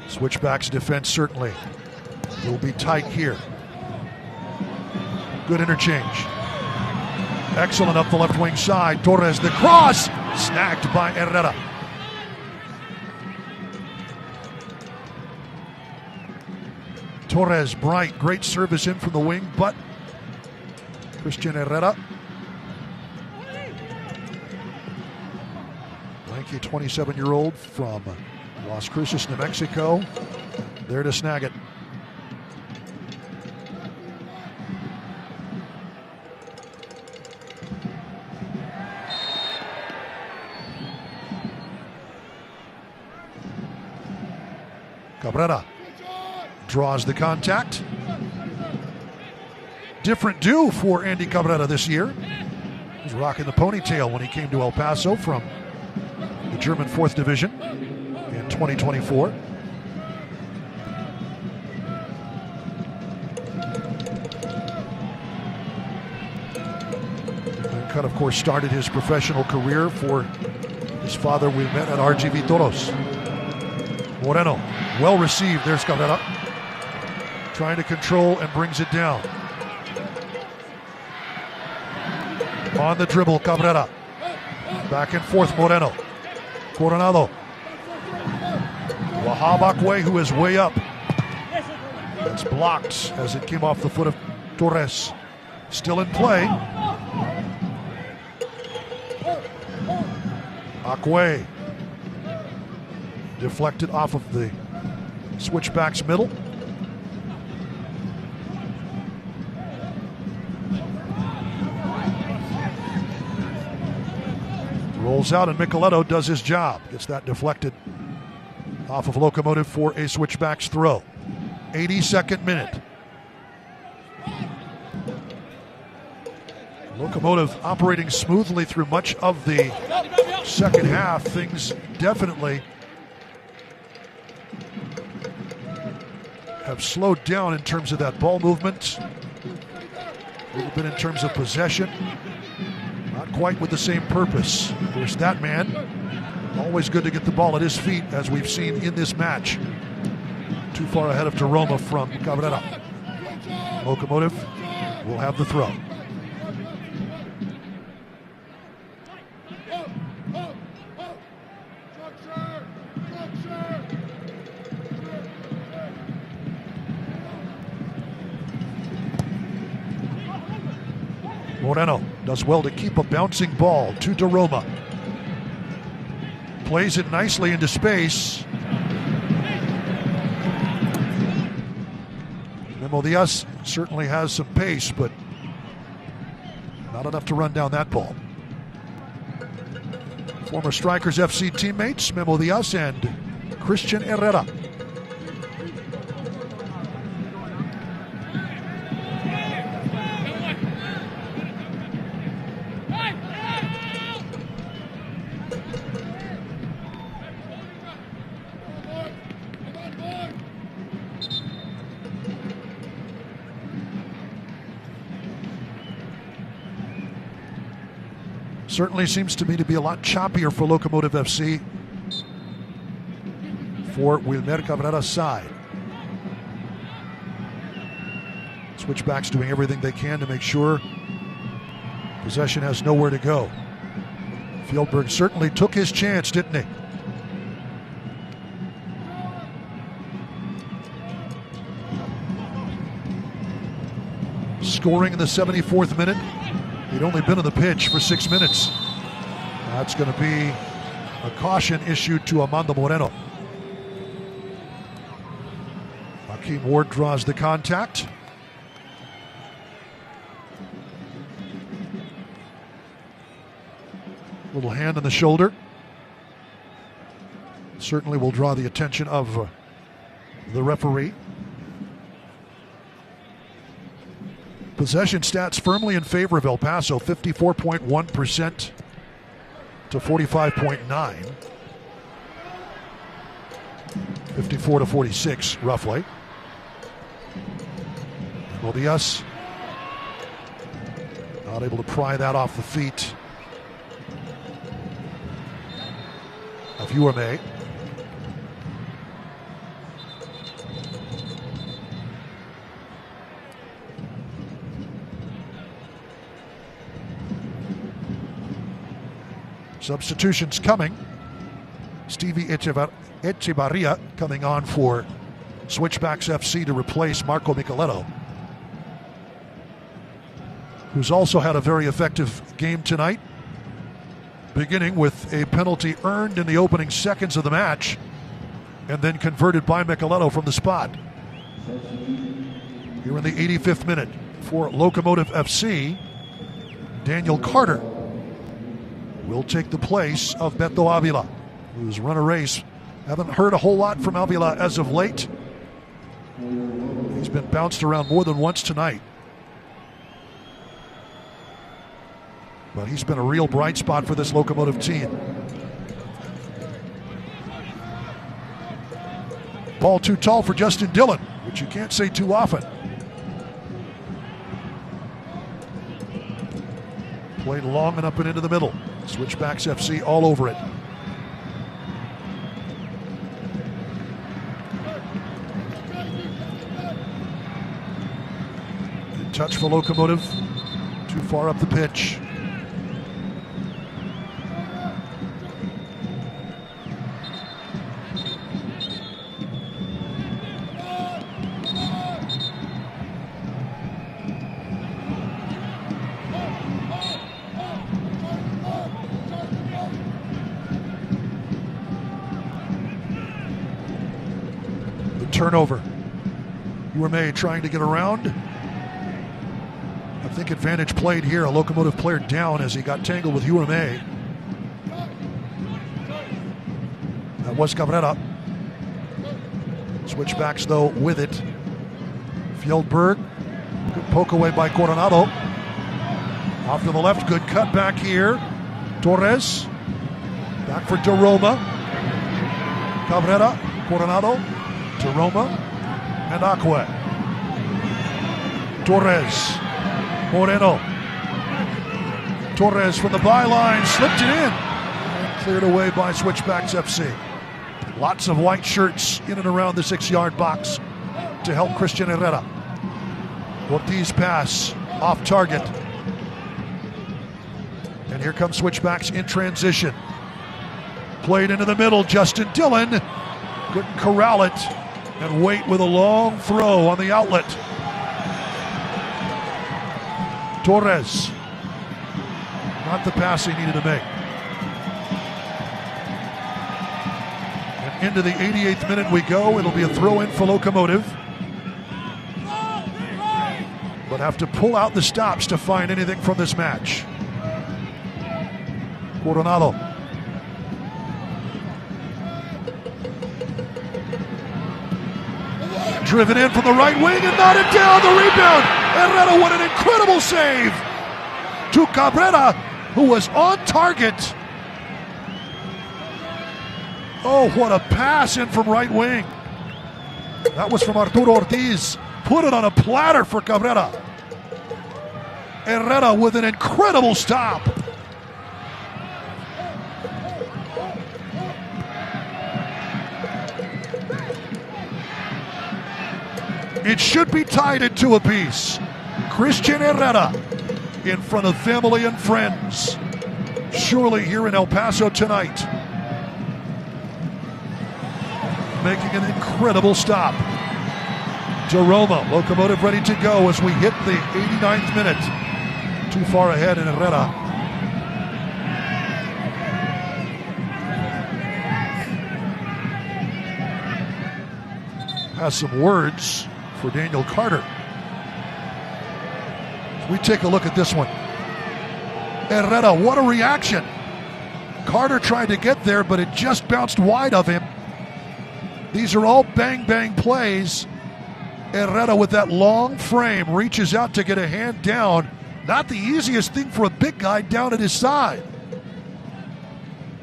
Switchbacks defense certainly will be tight here. Good interchange. Excellent up the left wing side. Torres, the cross, snagged by Herrera. Torres, bright, great service in from the wing, but Christian Herrera, lanky 27-year-old from Las Cruces, New Mexico, there to snag it. Cabrera draws the contact. Different do for Andy Cabrera this year. He was rocking the ponytail when he came to El Paso from the German 4th Division in 2024. Cut, of course, started his professional career for his father we met at RGV Toros. Moreno, well received. There's Cabrera. Trying to control and brings it down. On the dribble, Cabrera. Back and forth, Moreno. Coronado. Wahab Akwe, who is way up. That's blocked as it came off the foot of Torres. Still in play. Akwe deflected off of the Switchbacks middle. Rolls out and Micheletto does his job. Gets that deflected off of Locomotive for a Switchbacks throw. 82nd minute. Locomotive operating smoothly through much of the second half. Things definitely have slowed down in terms of that ball movement. A little bit in terms of possession. Not quite with the same purpose. There's that man. Always good to get the ball at his feet, as we've seen in this match. Too far ahead of Taroma from Cabrera. Locomotive will have the throw. Moreno does well to keep a bouncing ball to Taroma. Plays it nicely into space. Memo Diaz certainly has some pace, but not enough to run down that ball. Former Strikers FC teammates Memo Diaz and Christian Herrera. Certainly seems to me to be a lot choppier for Locomotive FC for Wilmer Cabrera's side. Switchbacks doing everything they can to make sure possession has nowhere to go. Fieldberg certainly took his chance, didn't he? Scoring in the 74th minute. He'd only been on the pitch for 6 minutes. That's going to be a caution issued to Amanda Moreno. Hakeem Ward draws the contact. Little hand on the shoulder. Certainly will draw the attention of the referee. Possession stats firmly in favor of El Paso, 54.1% to 45.9. 54 to 46, roughly. Diaz not able to pry that off the feet of UMA. Substitutions coming. Stevie Echevarria coming on for Switchbacks FC to replace Marco Micheletto, who's also had a very effective game tonight, beginning with a penalty earned in the opening seconds of the match and then converted by Micheletto from the spot. Here in the 85th minute for Locomotive FC, Daniel Carter will take the place of Beto Avila, who's run a race. Haven't heard a whole lot from Avila as of late. He's been bounced around more than once tonight. But he's been a real bright spot for this Locomotive team. Ball too tall for Justin Dillon, which you can't say too often. Played long and up and into the middle. Switchbacks FC all over it. Good touch for Locomotive. Too far up the pitch. Turnover. UMA trying to get around. I think advantage played here. A Locomotive player down as he got tangled with UMA. That was Cabrera. Switchbacks though with it. Fjellberg. Good poke away by Coronado. Off to the left. Good cut back here. Torres. Back for De Roma. Cabrera. Coronado. To Roma and Acque. Torres. Moreno. Torres from the byline, slipped it in. Cleared away by Switchbacks FC. Lots of white shirts in and around the 6-yard box to help Christian Herrera. Ortiz pass off target. And here comes Switchbacks in transition. Played into the middle, Justin Dillon couldn't corral it. And wait with a long throw on the outlet. Torres. Not the pass he needed to make. And into the 88th minute we go. It'll be a throw-in for Locomotive. But have to pull out the stops to find anything from this match. Coronado. Driven in from the right wing and knotted down. The rebound. Herrera with an incredible save to Cabrera, who was on target. Oh, what a pass in from right wing. That was from Arturo Ortiz. Put it on a platter for Cabrera. Herrera with an incredible stop. It should be tied at 2 apiece. Christian Herrera in front of family and friends. Surely here in El Paso tonight. Making an incredible stop. De Roma, Locomotive ready to go as we hit the 89th minute. Too far ahead in Herrera. Has some words for Daniel Carter. We take a look at this one. Herrera, what a reaction. Carter tried to get there, but it just bounced wide of him. These are all bang-bang plays. Herrera with that long frame reaches out to get a hand down. Not the easiest thing for a big guy down at his side.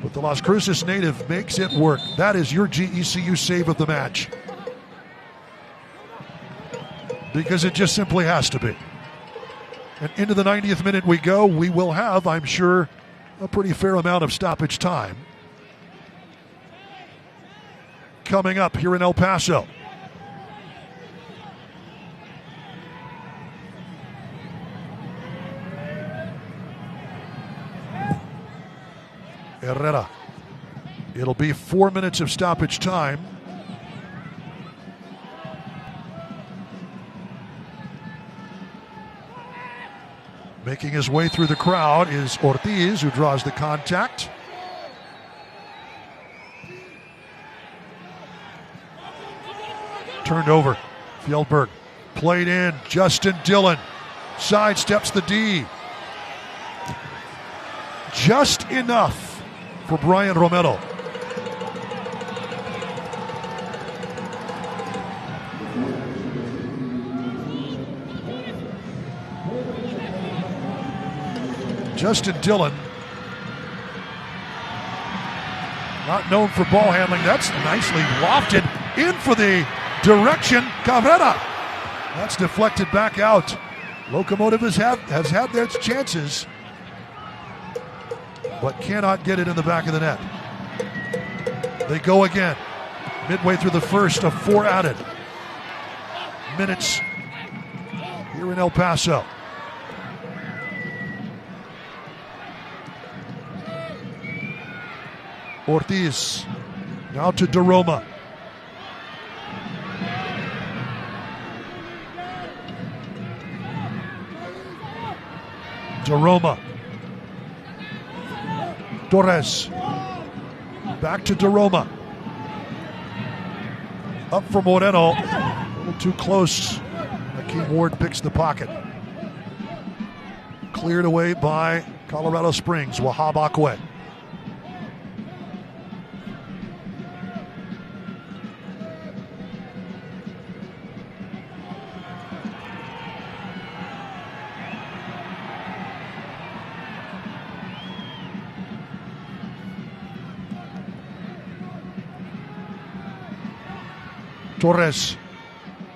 But the Las Cruces native makes it work. That is your GECU save of the match. Because it just simply has to be. And into the 90th minute we go. We will have, I'm sure, a pretty fair amount of stoppage time. Coming up here in El Paso. Herrera. It'll be 4 minutes of stoppage time. Making his way through the crowd is Ortiz, who draws the contact. Turned over. Fjellberg. Played in. Justin Dillon. Sidesteps the D. Just enough for Brian Romero. Justin Dillon, not known for ball handling. That's nicely lofted in for the direction. Cabrera. That's deflected back out. Locomotive has had their chances, but cannot get it in the back of the net. They go again. Midway through the first of 4 added minutes here in El Paso. Ortiz now to DeRoma. DeRoma. Torres. Back to DeRoma. Up for Moreno. A little too close. Hakeem Ward picks the pocket. Cleared away by Colorado Springs. Wahab Akwe. Torres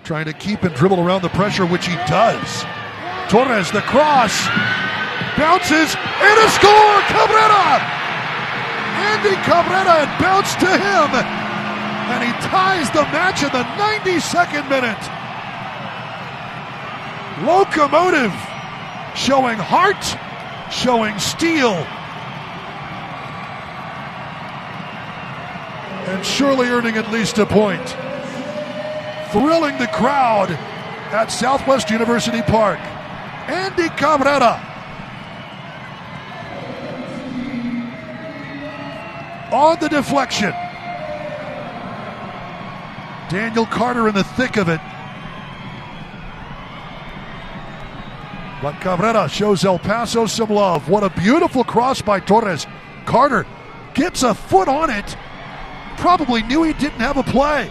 trying to keep and dribble around the pressure, which he does. Torres, the cross, bounces, and a score! Cabrera! Andy Cabrera, it bounced to him, and he ties the match in the 92nd minute. Locomotive showing heart, showing steel, and surely earning at least a point. Thrilling the crowd at Southwest University Park. Andy Cabrera on the deflection. Daniel Carter in the thick of it. But Cabrera shows El Paso some love. What a beautiful cross by Torres. Carter gets a foot on it. Probably knew he didn't have a play.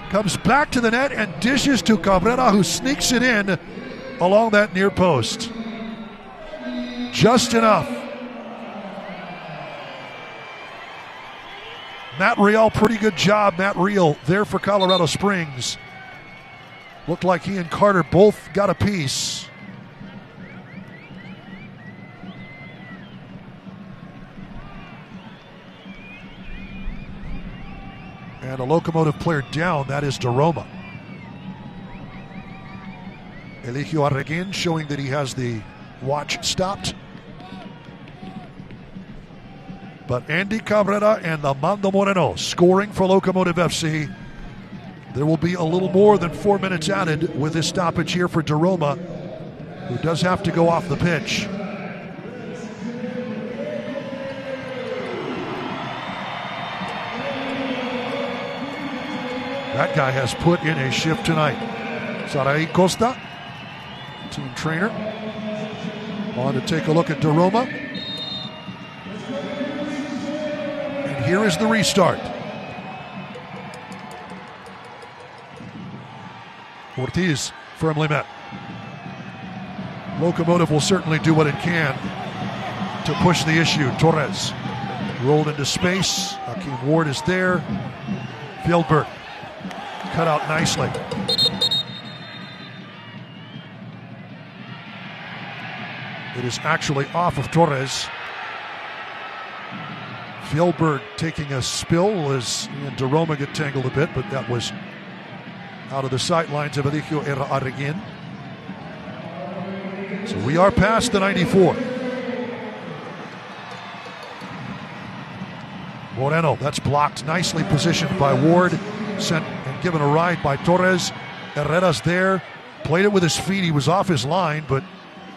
Comes back to the net and dishes to Cabrera, who sneaks it in along that near post. Just enough. Matt Real, pretty good job. Matt Real there for Colorado Springs. Looked like he and Carter both got a piece. And a Locomotive player down, that is DeRoma. Eligio Arreguin showing that he has the watch stopped. But Andy Cabrera and Amando Moreno scoring for Locomotive FC. There will be a little more than 4 minutes added with this stoppage here for DeRoma, who does have to go off the pitch. That guy has put in a shift tonight. Sarai Costa, team trainer, on to take a look at DeRoma. And here is the restart. Ortiz firmly met. Locomotive will certainly do what it can to push the issue. Torres rolled into space. Hakeem Ward is there. Fieldberg cut out nicely. It is actually off of Torres. Fieldberg taking a spill as DeRoma get tangled a bit, but that was out of the sightlines of Eligio Arreguin. So we are past the 94. Moreno, that's blocked, nicely positioned by Ward, sent and given a ride by Torres. Herrera's there, played it with his feet, he was off his line, but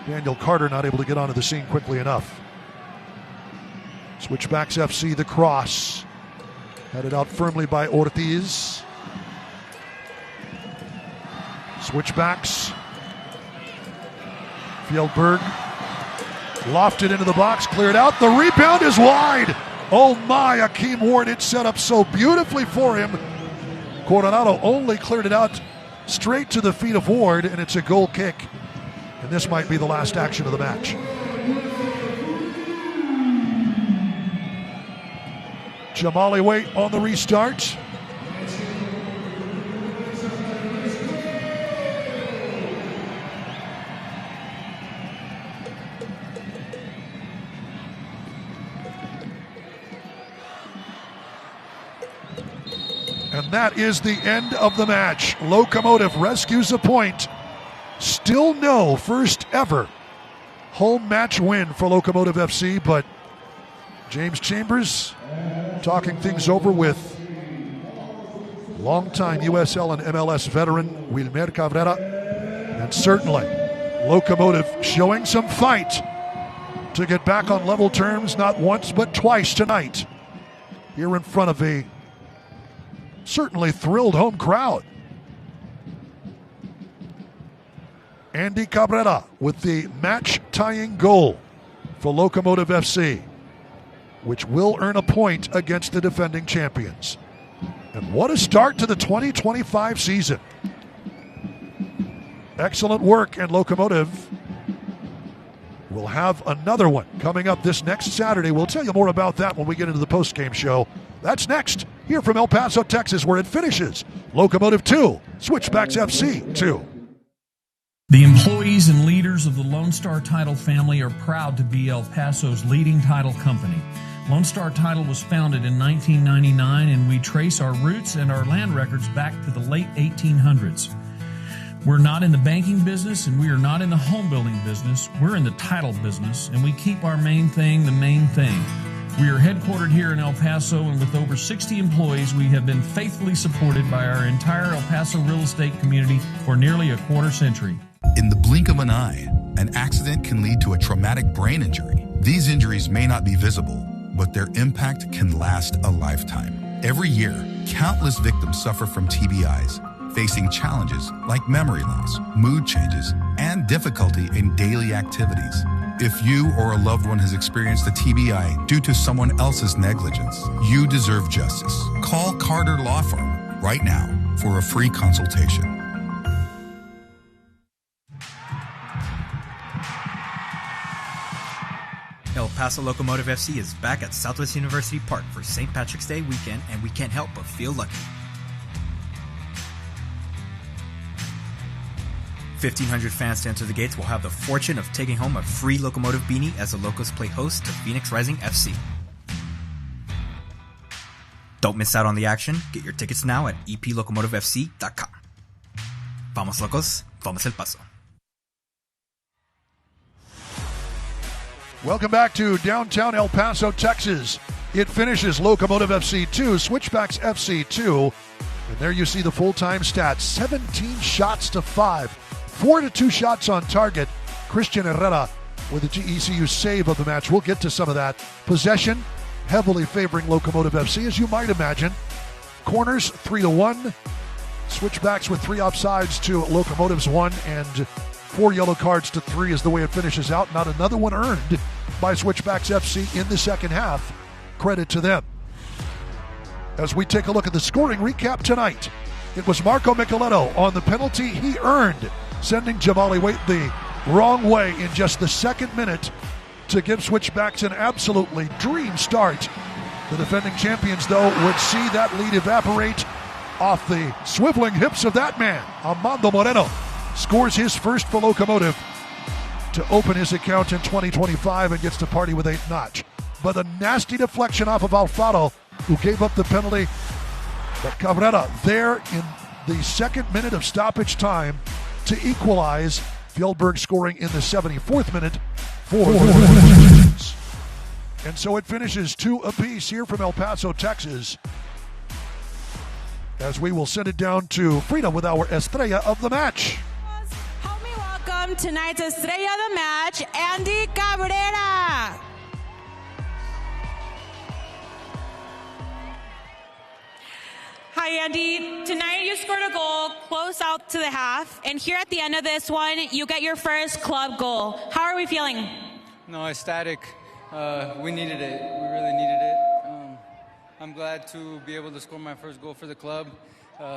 Daniel Carter not able to get onto the scene quickly enough. Switchbacks FC, the cross, headed out firmly by Ortiz. Switchbacks. Fieldberg lofted into the box, cleared out. The rebound is wide. Oh my, Hakeem Ward, it's set up so beautifully for him. Coronado only cleared it out straight to the feet of Ward, and it's a goal kick. And this might be the last action of the match. Jamali Waite on the restart. And that is the end of the match. Locomotive rescues a point. Still no first ever home match win for Locomotive FC, but James Chambers talking things over with longtime USL and MLS veteran Wilmer Cabrera, and certainly Locomotive showing some fight to get back on level terms, not once but twice tonight, here in front of a certainly thrilled home crowd. Andy Cabrera with the match-tying goal for Locomotive FC, which will earn a point against the defending champions. And what a start to the 2025 season. Excellent work, and Locomotive will have another one coming up this next Saturday. We'll tell you more about that when we get into the post-game show. That's next, here from El Paso, Texas, where it finishes. Locomotive 2, Switchbacks FC 2. The employees and leaders of the Lone Star Title family are proud to be El Paso's leading title company. Lone Star Title was founded in 1999, and we trace our roots and our land records back to the late 1800s. We're not in the banking business, and we are not in the home building business. We're in the title business, and we keep our main thing the main thing. We are headquartered here in El Paso, and with over 60 employees, we have been faithfully supported by our entire El Paso real estate community for nearly a quarter century. In the blink of an eye, an accident can lead to a traumatic brain injury. These injuries may not be visible, but their impact can last a lifetime. Every year, countless victims suffer from TBIs, facing challenges like memory loss, mood changes, and difficulty in daily activities. If you or a loved one has experienced a TBI due to someone else's negligence, you deserve justice. Call Carter Law Firm right now for a free consultation. El Paso Locomotive FC is back at Southwest University Park for St. Patrick's Day weekend, and we can't help but feel lucky. 1,500 fans to enter the gates will have the fortune of taking home a free Locomotive beanie as the Locos play host to Phoenix Rising FC. Don't miss out on the action. Get your tickets now at eplocomotivefc.com. Vamos Locos, vamos El Paso. Welcome back to downtown El Paso, Texas. It finishes Locomotive FC 2, Switchbacks FC 2. And there you see the full-time stats. 17 shots to 5. 4-2 shots on target. Christian Herrera with the GECU save of the match. We'll get to some of that. Possession, heavily favoring Locomotive FC, as you might imagine. Corners, 3-1. Switchbacks with 3 offsides to Locomotive's 1, and 4 yellow cards to 3 is the way it finishes out. Not another one earned by Switchbacks FC in the second half. Credit to them. As we take a look at the scoring recap tonight, it was Marco Micheletto on the penalty he earned, sending Jamali Waite the wrong way in just the second minute to give Switchbacks an absolutely dream start. The defending champions, though, would see that lead evaporate off the swiveling hips of that man. Armando Moreno scores his first for Locomotive to open his account in 2025 and gets to party with 8-notch. But a nasty deflection off of Alfaro, who gave up the penalty. But Cabrera there in the second minute of stoppage time to equalize. Fjellberg scoring in the 74th minute for the Legends. And so it finishes 2 apiece here from El Paso, Texas, as we will send it down to Frida with our Estrella of the match. Help me welcome tonight's Estrella of the match, Andy Cabrera. Hi, Andy. Tonight you scored a goal close out to the half, and here at the end of this one, you get your first club goal. How are we feeling? No, ecstatic. We needed it. We really needed it. I'm glad to be able to score my first goal for the club.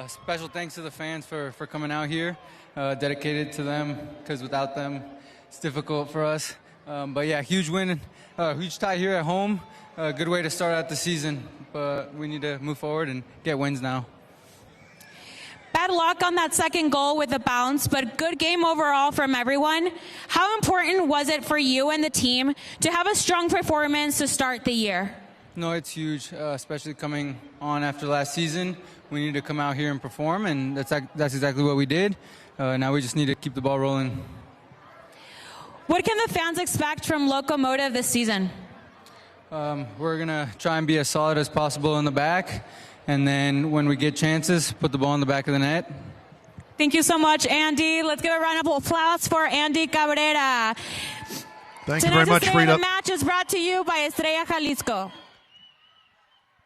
Special thanks to the fans for coming out here. Dedicated to them, because without them, it's difficult for us. But yeah, huge win, huge tie here at home. Good way to start out the season. but we need to move forward and get wins now. Bad luck on that second goal with the bounce, but good game overall from everyone. How important was it for you and the team to have a strong performance to start the year? No, it's huge, especially coming on after last season. We need to come out here and perform, and that's exactly what we did. Now we just need to keep the ball rolling. What can the fans expect from Locomotive this season? We're going to try and be as solid as possible in the back. And then when we get chances, put the ball in the back of the net. Thank you so much, Andy. Let's give a round of applause for Andy Cabrera. Thank you very much, Frida. The match is brought to you by Estrella Jalisco.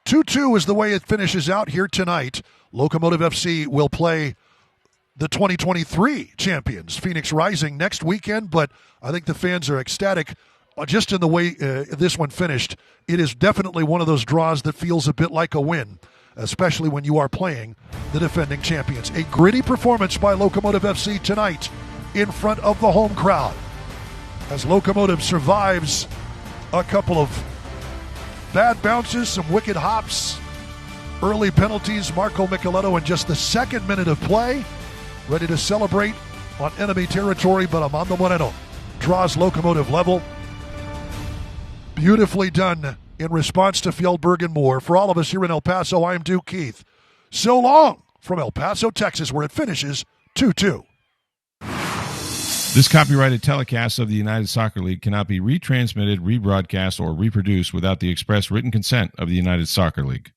2-2 is the way it finishes out here tonight. Locomotive FC will play the 2023 champions, Phoenix Rising, next weekend, but I think the fans are ecstatic just in the way this one finished. It is definitely one of those draws that feels a bit like a win, especially when you are playing the defending champions. A gritty performance by Locomotive FC tonight in front of the home crowd as Locomotive survives a couple of bad bounces, some wicked hops, early penalties. Marco Micheletto in just the second minute of play, ready to celebrate on enemy territory, but Amando Moreno draws Locomotive level. Beautifully done in response to Fjellberg and Moore. For all of us here in El Paso, I am Duke Keith. So long from El Paso, Texas, where it finishes 2-2. This copyrighted telecast of the United Soccer League cannot be retransmitted, rebroadcast, or reproduced without the express written consent of the United Soccer League.